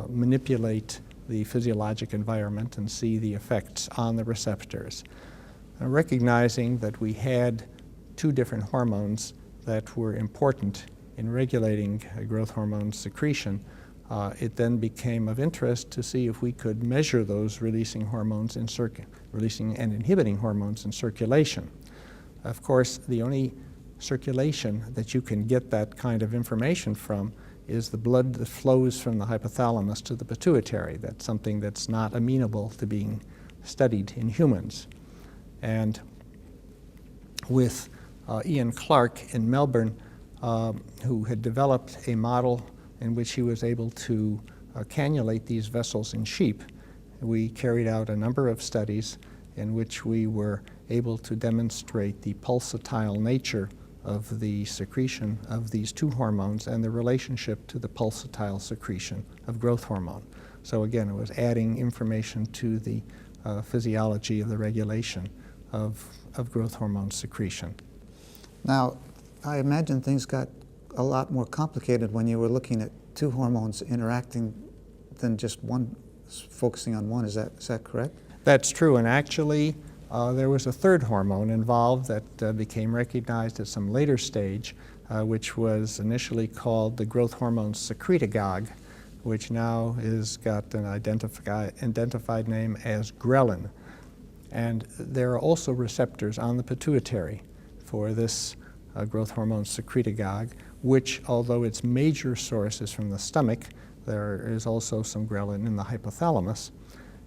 Speaker 2: manipulate the physiologic environment and see the effects on the receptors. Recognizing that we had two different hormones that were important in regulating growth hormone secretion, it then became of interest to see if we could measure those releasing hormones in releasing and inhibiting hormones in circulation. Of course, the only circulation that you can get that kind of information from is the blood that flows from the hypothalamus to the pituitary. That's something that's not amenable to being studied in humans. And with Ian Clark in Melbourne, who had developed a model in which he was able to cannulate these vessels in sheep, we carried out a number of studies in which we were able to demonstrate the pulsatile nature of the secretion of these two hormones and the relationship to the pulsatile secretion of growth hormone. So again, it was adding information to the physiology of the regulation of growth hormone secretion.
Speaker 1: Now, I imagine things got a lot more complicated when you were looking at two hormones interacting than just one, focusing on one. Is that correct?
Speaker 2: That's true, and actually there was a third hormone involved that became recognized at some later stage, which was initially called the growth hormone secretagogue, which now has got an identified name as ghrelin. And there are also receptors on the pituitary for this growth hormone secretagogue, which, although its major source is from the stomach, there is also some ghrelin in the hypothalamus.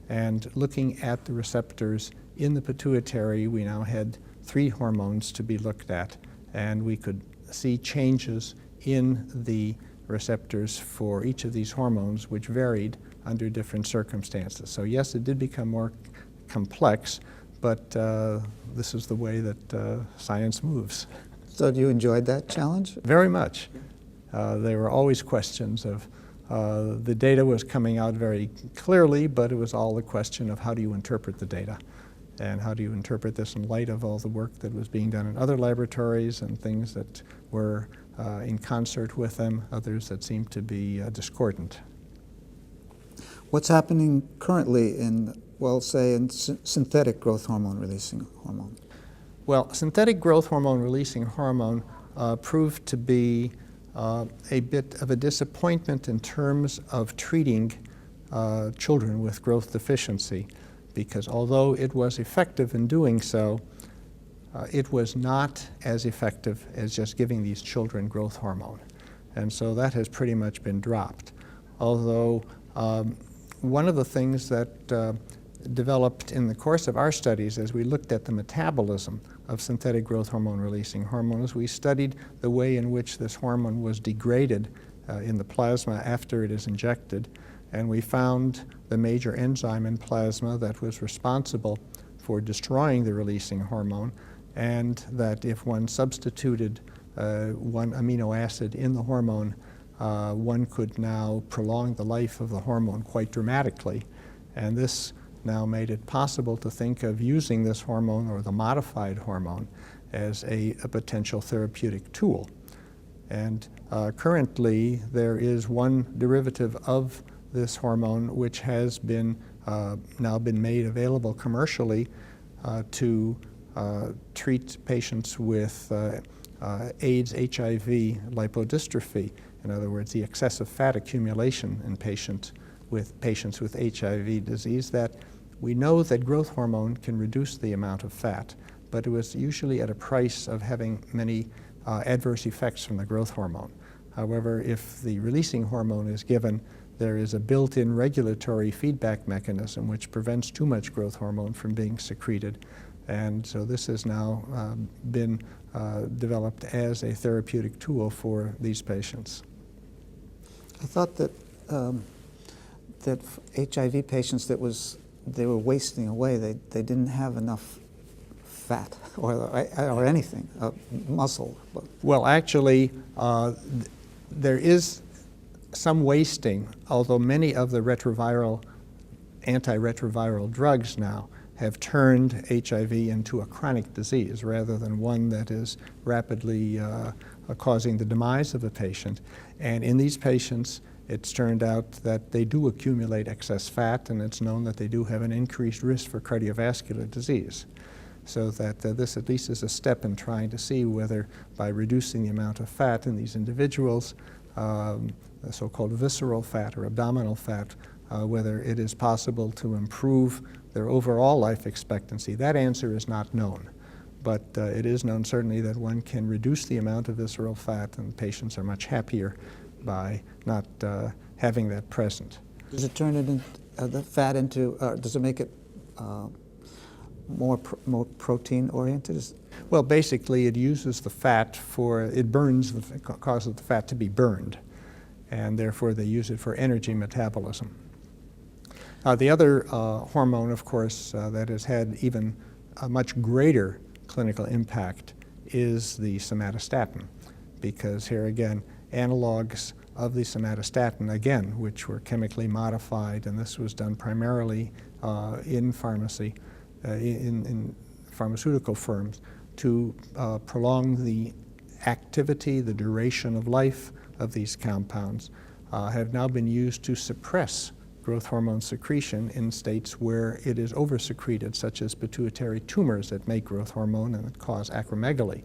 Speaker 2: And looking at the receptors in the pituitary, we now had 3 hormones to be looked at, and we could see changes in the receptors for each of these hormones, which varied under different circumstances. So yes, it did become more complex, but this is the way that science moves.
Speaker 1: So you enjoyed that challenge?
Speaker 2: Very much. There were always questions of, the data was coming out very clearly, but it was all a question of how do you interpret the data? And how do you interpret this in light of all the work that was being done in other laboratories and things that were in concert with them, others that seemed to be discordant.
Speaker 1: What's happening currently in, well, say, in synthetic growth hormone releasing hormone?
Speaker 2: Well, synthetic growth hormone releasing hormone proved to be a bit of a disappointment in terms of treating children with growth deficiency, because although it was effective in doing so, it was not as effective as just giving these children growth hormone. And so that has pretty much been dropped. Although one of the things that developed in the course of our studies as we looked at the metabolism of synthetic growth hormone releasing hormones, we studied the way in which this hormone was degraded in the plasma after it is injected, and we found the major enzyme in plasma that was responsible for destroying the releasing hormone, and that if one substituted one amino acid in the hormone, one could now prolong the life of the hormone quite dramatically. And this now made it possible to think of using this hormone, or the modified hormone, as a potential therapeutic tool. And currently there is one derivative of this hormone which has been now been made available commercially to treat patients with AIDS, HIV, lipodystrophy. In other words, the excessive fat accumulation in patients with HIV disease, that we know that growth hormone can reduce the amount of fat, but it was usually at a price of having many adverse effects from the growth hormone. However, if the releasing hormone is given, there is a built-in regulatory feedback mechanism which prevents too much growth hormone from being secreted. And so this has now been developed as a therapeutic tool for these patients.
Speaker 1: I thought that that HIV patients, they were wasting away. They didn't have enough fat or anything, muscle.
Speaker 2: Well, actually, there is some wasting, although many of the antiretroviral drugs now have turned HIV into a chronic disease rather than one that is rapidly causing the demise of a patient. And in these patients, it's turned out that they do accumulate excess fat, and it's known that they do have an increased risk for cardiovascular disease. So that this at least is a step in trying to see whether by reducing the amount of fat in these individuals, the so-called visceral fat or abdominal fat, whether it is possible to improve their overall life expectancy. That answer is not known, but it is known certainly that one can reduce the amount of visceral fat, and patients are much happier by not having that present.
Speaker 1: Does it turn it the fat into, does it make it more protein oriented?
Speaker 2: Well, basically it uses the fat it causes the fat to be burned, and therefore they use it for energy metabolism. The other hormone, of course, that has had even a much greater clinical impact is the somatostatin, because here again, analogs of the somatostatin, again, which were chemically modified, and this was done primarily in pharmacy, in pharmaceutical firms, to prolong the activity, the duration of life of these compounds, have now been used to suppress growth hormone secretion in states where it is oversecreted, such as pituitary tumors that make growth hormone and that cause acromegaly.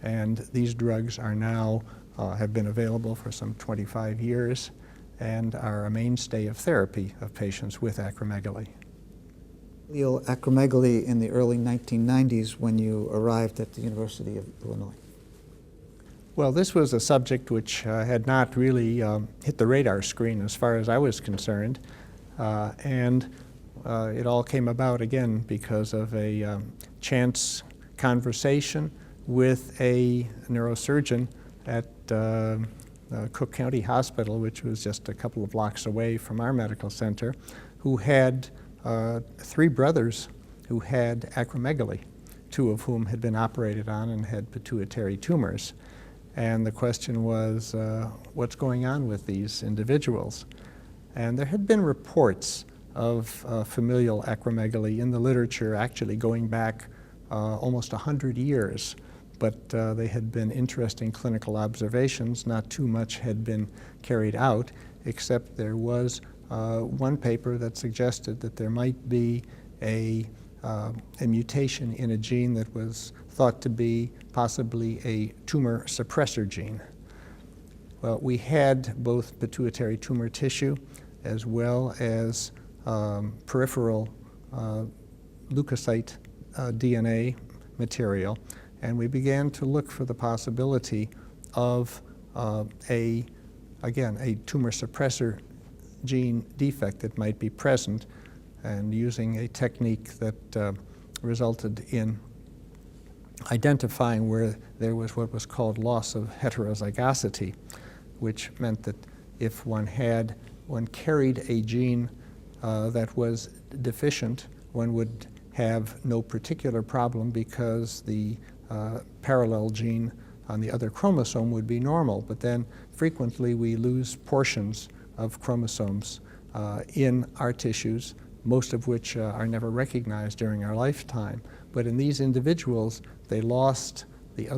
Speaker 2: And these drugs are now have been available for some 25 years and are a mainstay of therapy of patients with acromegaly.
Speaker 1: Acromegaly in the early 1990s when you arrived at the University of Illinois.
Speaker 2: Well, this was a subject which had not really hit the radar screen as far as I was concerned, and it all came about again because of a chance conversation with a neurosurgeon at Cook County Hospital, which was just a couple of blocks away from our medical center, who had 3 brothers who had acromegaly, 2 of whom had been operated on and had pituitary tumors. And the question was, what's going on with these individuals? And there had been reports of familial acromegaly in the literature actually going back almost 100 years. But they had been interesting clinical observations. Not too much had been carried out, except there was one paper that suggested that there might be a mutation in a gene that was thought to be possibly a tumor suppressor gene. Well, we had both pituitary tumor tissue as well as peripheral leukocyte DNA material, and we began to look for the possibility of a tumor suppressor gene defect that might be present, and using a technique that resulted in identifying where there was what was called loss of heterozygosity, which meant that if one carried a gene that was deficient, one would have no particular problem because the parallel gene on the other chromosome would be normal. But then frequently we lose portions of chromosomes in our tissues, most of which are never recognized during our lifetime. But in these individuals, they lost the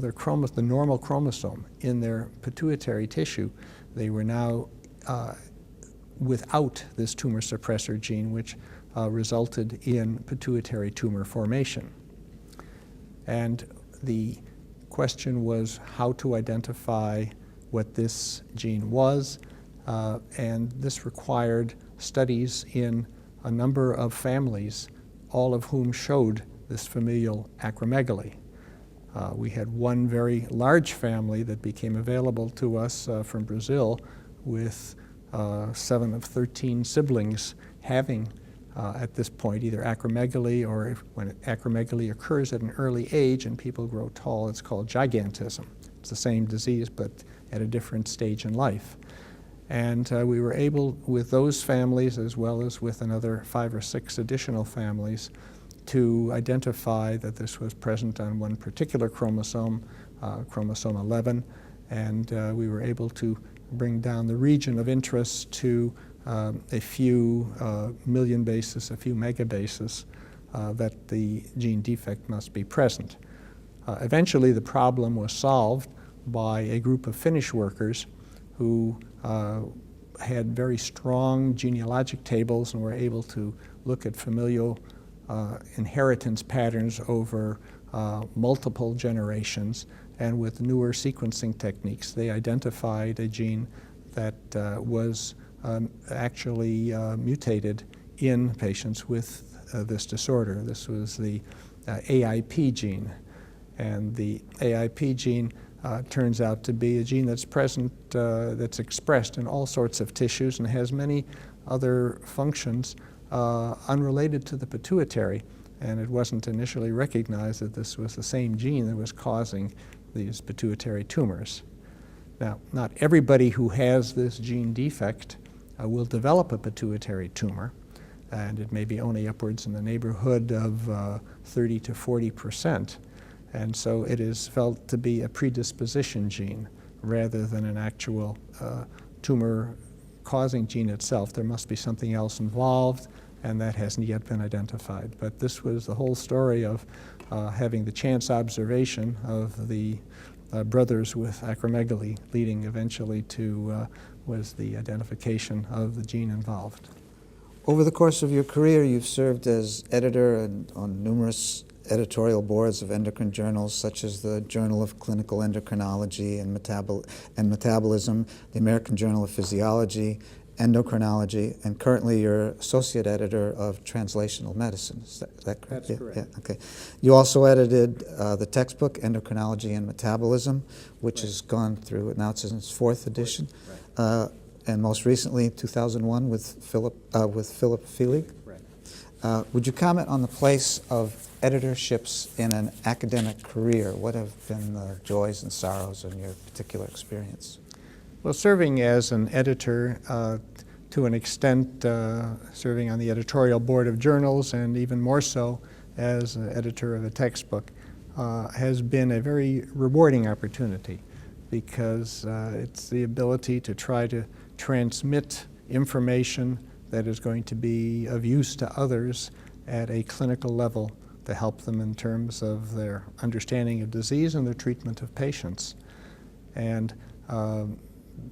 Speaker 2: normal chromosome in their pituitary tissue. They were now without this tumor suppressor gene, which resulted in pituitary tumor formation. And the question was how to identify what this gene was, and this required studies in a number of families, all of whom showed this familial acromegaly. We had one very large family that became available to us from Brazil with 7 of 13 siblings having at this point either acromegaly, or when acromegaly occurs at an early age and people grow tall, it's called gigantism. It's the same disease but at a different stage in life. And we were able, with those families as well as with another 5 or 6 additional families, to identify that this was present on one particular chromosome, chromosome 11, and we were able to bring down the region of interest to a few million bases, a few megabases, that the gene defect must be present. Eventually the problem was solved by a group of Finnish workers who had very strong genealogic tables and were able to look at familial inheritance patterns over multiple generations, and with newer sequencing techniques they identified a gene that was actually mutated in patients with this disorder. This was the AIP gene, and the AIP gene turns out to be a gene that's present, that's expressed in all sorts of tissues and has many other functions unrelated to the pituitary, and it wasn't initially recognized that this was the same gene that was causing these pituitary tumors. Now, not everybody who has this gene defect will develop a pituitary tumor, and it may be only upwards in the neighborhood of 30 to 40%, and so it is felt to be a predisposition gene rather than an actual tumor-causing gene itself. There must be something else involved, and that hasn't yet been identified. But this was the whole story of having the chance observation of the brothers with acromegaly, leading eventually to was the identification of the gene involved.
Speaker 1: Over the course of your career, you've served as editor on numerous editorial boards of endocrine journals, such as the Journal of Clinical Endocrinology and Metabolism, the American Journal of Physiology, Endocrinology, and currently you're associate editor of Translational Medicine. Is that correct?
Speaker 2: That's correct.
Speaker 1: Yeah, okay. You also edited the textbook Endocrinology and Metabolism, which has gone through, now it's in its 4th edition, and most recently 2001 with Philip Feelig.
Speaker 2: Right.
Speaker 1: Would you comment on the place of editorships in an academic career? What have been the joys and sorrows in your particular experience?
Speaker 2: Well, serving as an editor, to an extent, serving on the editorial board of journals, and even more so as an editor of a textbook, has been a very rewarding opportunity, because it's the ability to try to transmit information that is going to be of use to others at a clinical level to help them in terms of their understanding of disease and their treatment of patients. And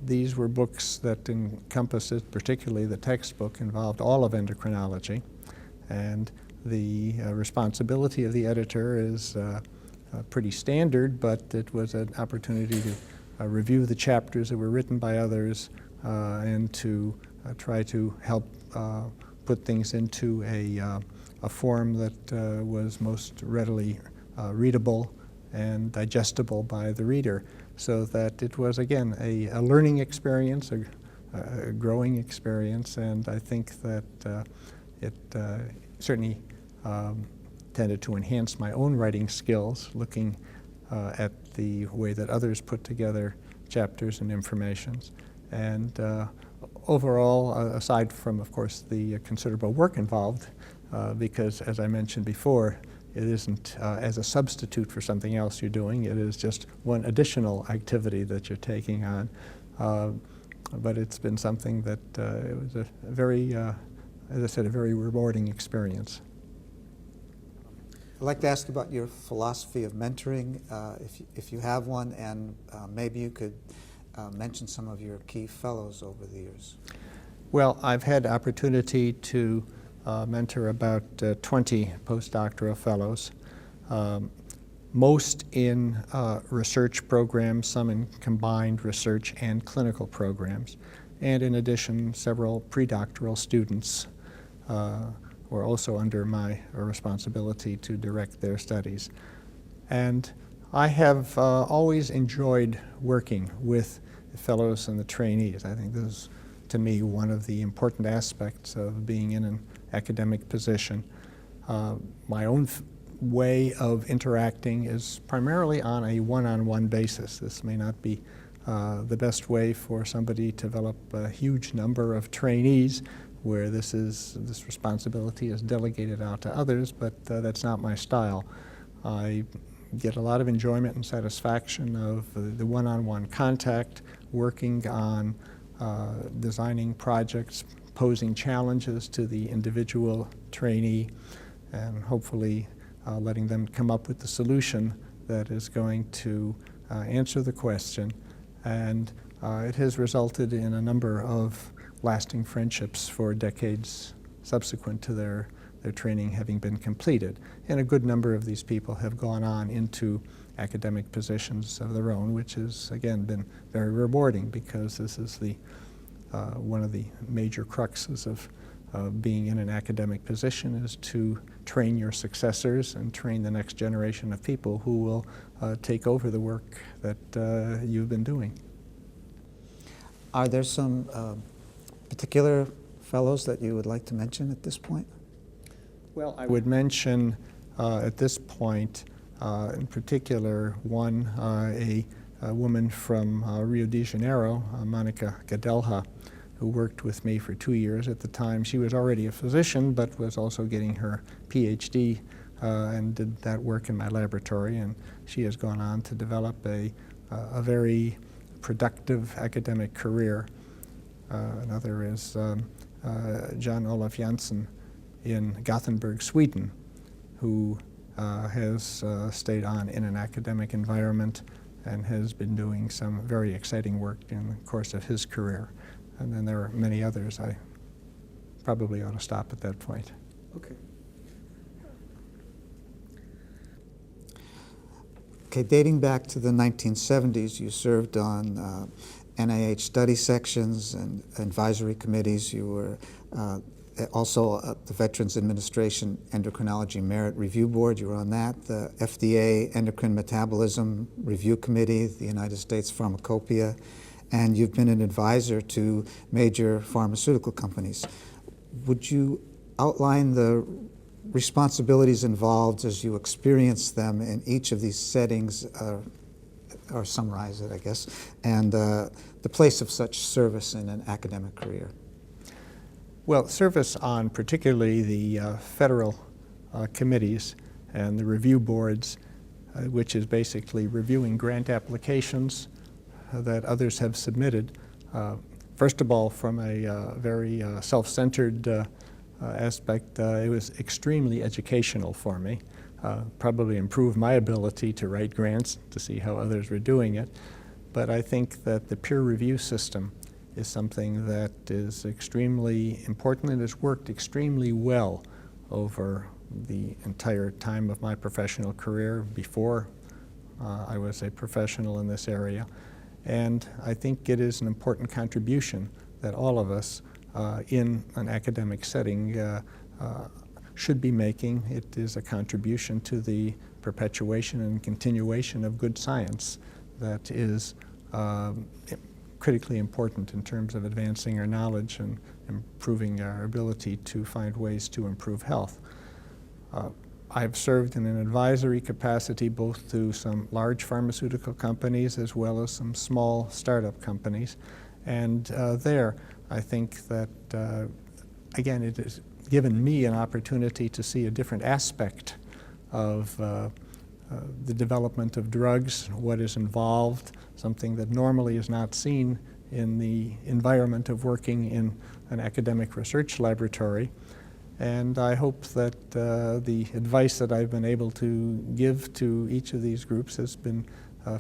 Speaker 2: these were books that encompassed, particularly the textbook, involved all of endocrinology. And the responsibility of the editor is pretty standard, but it was an opportunity to review the chapters that were written by others and to try to help put things into a form that was most readily readable and digestible by the reader, so that it was, again, a learning experience, a growing experience, and I think that it certainly tended to enhance my own writing skills, looking at the way that others put together chapters and informations. And overall, aside from, of course, the considerable work involved, because, as I mentioned before, it isn't as a substitute for something else you're doing. It is just one additional activity that you're taking on. But it's been something that it was a very, as I said, a very rewarding experience.
Speaker 1: I'd like to ask about your philosophy of mentoring, if you have one, and maybe you could mention some of your key fellows over the years.
Speaker 2: Well, I've had opportunity to mentor about 20 postdoctoral fellows, most in research programs, some in combined research and clinical programs, and in addition, several predoctoral students were also under my responsibility to direct their studies. And I have always enjoyed working with the fellows and the trainees. I think this is, to me, one of the important aspects of being in an academic position. My own way of interacting is primarily on a one-on-one basis. This may not be the best way for somebody to develop a huge number of trainees where this responsibility is delegated out to others, but that's not my style. I get a lot of enjoyment and satisfaction of the one-on-one contact, working on designing projects, posing challenges to the individual trainee, and hopefully letting them come up with the solution that is going to answer the question. And it has resulted in a number of lasting friendships for decades subsequent to their training having been completed. And a good number of these people have gone on into academic positions of their own, which has, again, been very rewarding, because this is one of the major cruxes of being in an academic position, is to train your successors and train the next generation of people who will take over the work that you've been doing.
Speaker 1: Are there some particular fellows that you would like to mention at this point?
Speaker 2: Well, I would mention at this point, in particular, one, a woman from Rio de Janeiro, Monica Gadelha, who worked with me for 2 years. At the time, she was already a physician, but was also getting her PhD and did that work in my laboratory. And she has gone on to develop a very productive academic career. Another is John Olaf Janssen in Gothenburg, Sweden, who has stayed on in an academic environment and has been doing some very exciting work in the course of his career. And then there are many others. I probably ought to stop at that point.
Speaker 1: Okay. Okay, dating back to the 1970s, you served on NIH study sections and advisory committees. You were also the Veterans Administration Endocrinology Merit Review Board. You were on that. The FDA Endocrine Metabolism Review Committee, the United States Pharmacopoeia, and you've been an advisor to major pharmaceutical companies. Would you outline the responsibilities involved as you experience them in each of these settings, or summarize it, I guess, and the place of such service in an academic career?
Speaker 2: Well, service on particularly the federal committees and the review boards, which is basically reviewing grant applications that others have submitted. First of all, from a very self-centered aspect, it was extremely educational for me. Probably improved my ability to write grants, to see how others were doing it. But I think that the peer review system is something that is extremely important and has worked extremely well over the entire time of my professional career before I was a professional in this area. And I think it is an important contribution that all of us in an academic setting should be making. It is a contribution to the perpetuation and continuation of good science that is critically important in terms of advancing our knowledge and improving our ability to find ways to improve health. I've served in an advisory capacity both to some large pharmaceutical companies as well as some small startup companies. And there, I think that, again, it has given me an opportunity to see a different aspect of the development of drugs, what is involved, something that normally is not seen in the environment of working in an academic research laboratory. And I hope that the advice that I've been able to give to each of these groups has been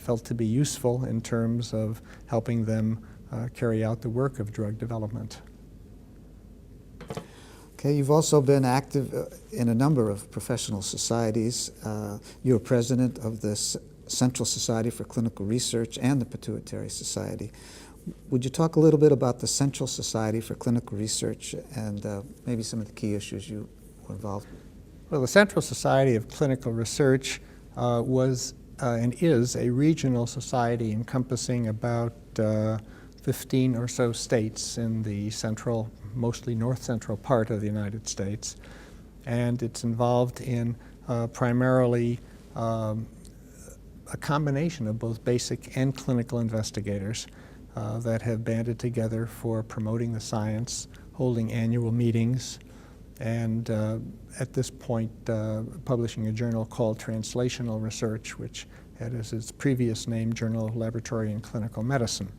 Speaker 2: felt to be useful in terms of helping them carry out the work of drug development.
Speaker 1: Okay, you've also been active in a number of professional societies. You're president of the Central Society for Clinical Research and the Pituitary Society. Would you talk a little bit about the Central Society for Clinical Research and maybe some of the key issues you were involved in?
Speaker 2: Well, the Central Society of Clinical Research was and is a regional society encompassing about 15 or so states in the central, mostly north central part of the United States. And it's involved in primarily a combination of both basic and clinical investigators that have banded together for promoting the science, holding annual meetings, and at this point publishing a journal called Translational Research, which had as its previous name Journal of Laboratory and Clinical Medicine.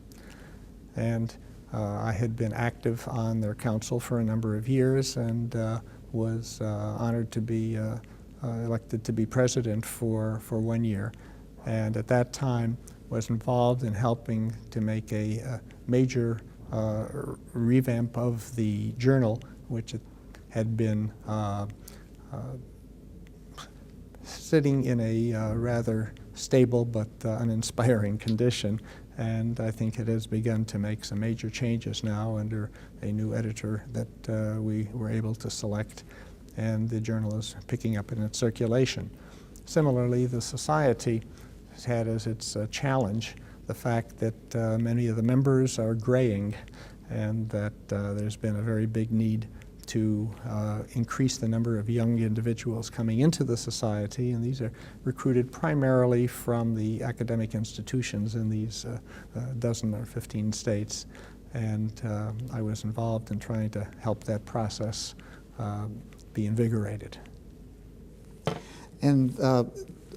Speaker 2: And I had been active on their council for a number of years and was honored to be elected to be president for 1 year. And at that time was involved in helping to make a major revamp of the journal, which had been sitting in a rather stable but uninspiring condition. And I think it has begun to make some major changes now under a new editor that we were able to select, and the journal is picking up in its circulation. Similarly, the society has had as its challenge the fact that many of the members are graying, and that there's been a very big need to increase the number of young individuals coming into the society, and these are recruited primarily from the academic institutions in these dozen or 15 states. And I was involved in trying to help that process be invigorated.
Speaker 1: And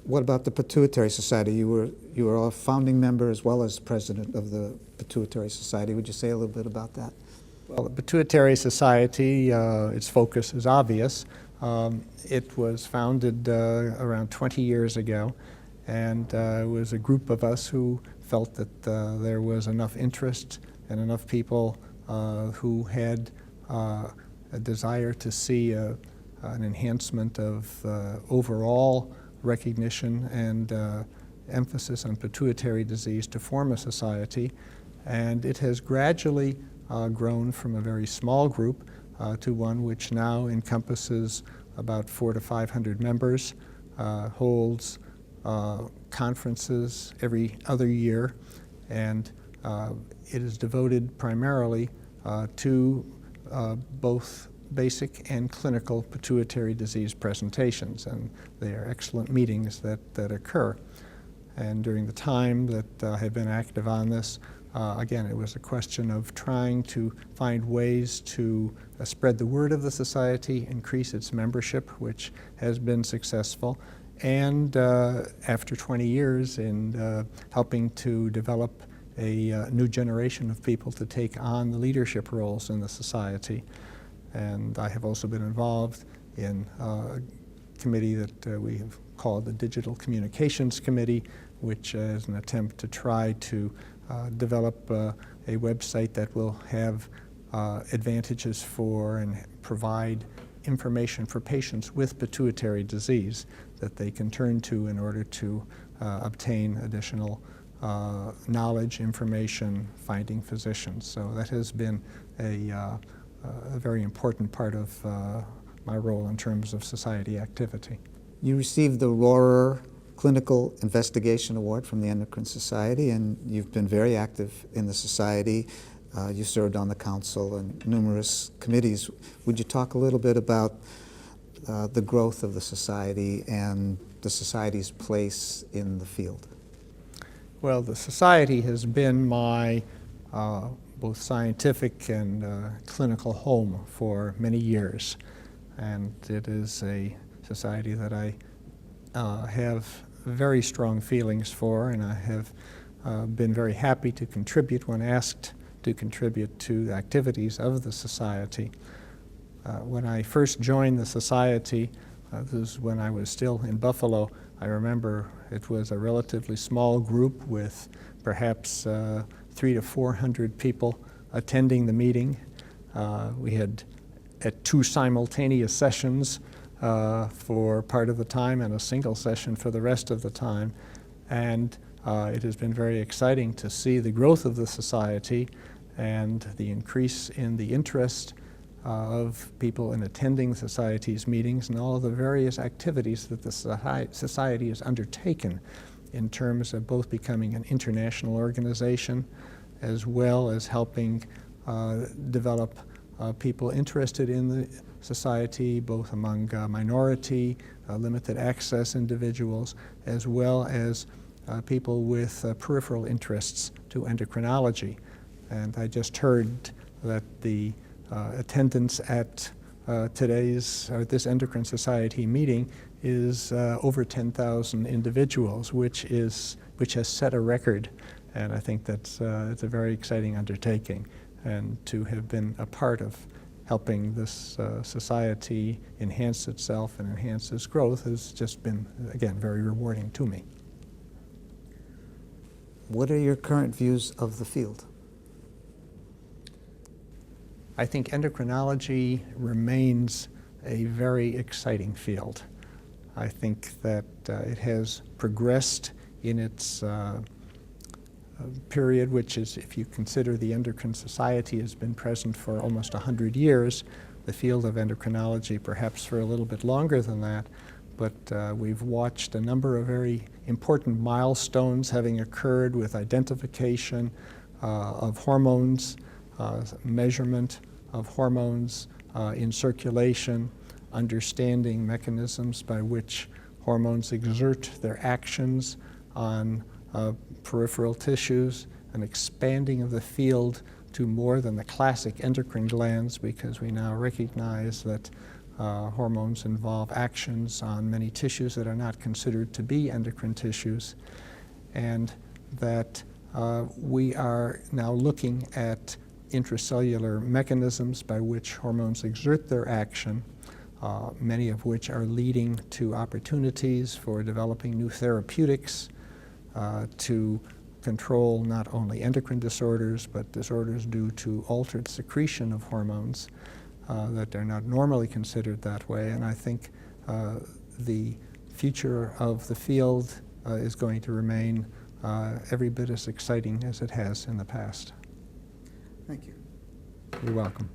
Speaker 1: what about the Pituitary Society? You were a founding member as well as president of the Pituitary Society. Would you say a little bit about that?
Speaker 2: Well, the Pituitary Society, its focus is obvious. It was founded around 20 years ago, and it was a group of us who felt that there was enough interest and enough people who had a desire to see an enhancement of overall recognition and emphasis on pituitary disease to form a society. And it has gradually grown from a very small group to one which now encompasses about 400 to 500 members, holds conferences every other year, and it is devoted primarily to both basic and clinical pituitary disease presentations, and they are excellent meetings that occur. And during the time that I have been active on this, again, it was a question of trying to find ways to spread the word of the society, increase its membership, which has been successful, and after 20 years in helping to develop a new generation of people to take on the leadership roles in the society. And I have also been involved in a committee that we have called the Digital Communications Committee, which is an attempt to try to develop a website that will have advantages for and provide information for patients with pituitary disease that they can turn to in order to obtain additional knowledge, information, finding physicians. So that has been a very important part of my role in terms of society activity.
Speaker 1: You received the Rohrer Clinical Investigation Award from the Endocrine Society, and you've been very active in the society. You served on the council and numerous committees. Would you talk a little bit about the growth of the society and the society's place in the field?
Speaker 2: Well, the society has been my both scientific and clinical home for many years, and it is a society that I have very strong feelings for, and I have been very happy to contribute when asked to contribute to the activities of the society. When I first joined the society, this was when I was still in Buffalo. I remember it was a relatively small group with perhaps 300 to 400 people attending the meeting. We had at 2 simultaneous sessions for part of the time and a single session for the rest of the time. And it has been very exciting to see the growth of the society and the increase in the interest of people in attending the society's meetings and all of the various activities that the society has undertaken in terms of both becoming an international organization as well as helping develop people interested in the society, both among minority, limited access individuals, as well as people with peripheral interests to endocrinology. And I just heard that the attendance at this Endocrine Society meeting is over 10,000 individuals, which has set a record. And I think that's it's a very exciting undertaking. And to have been a part of helping this society enhance itself and enhance its growth has just been, again, very rewarding to me.
Speaker 1: What are your current views of the field?
Speaker 2: I think endocrinology remains a very exciting field. I think that it has progressed in its period, which is, if you consider the Endocrine Society has been present for almost 100 years, the field of endocrinology perhaps for a little bit longer than that, but we've watched a number of very important milestones having occurred with identification of hormones, measurement of hormones in circulation, understanding mechanisms by which hormones exert their actions on peripheral tissues, an expanding of the field to more than the classic endocrine glands, because we now recognize that hormones involve actions on many tissues that are not considered to be endocrine tissues, and that we are now looking at intracellular mechanisms by which hormones exert their action, many of which are leading to opportunities for developing new therapeutics to control not only endocrine disorders, but disorders due to altered secretion of hormones that are not normally considered that way. And I think the future of the field is going to remain every bit as exciting as it has in the past.
Speaker 1: Thank you.
Speaker 2: You're welcome.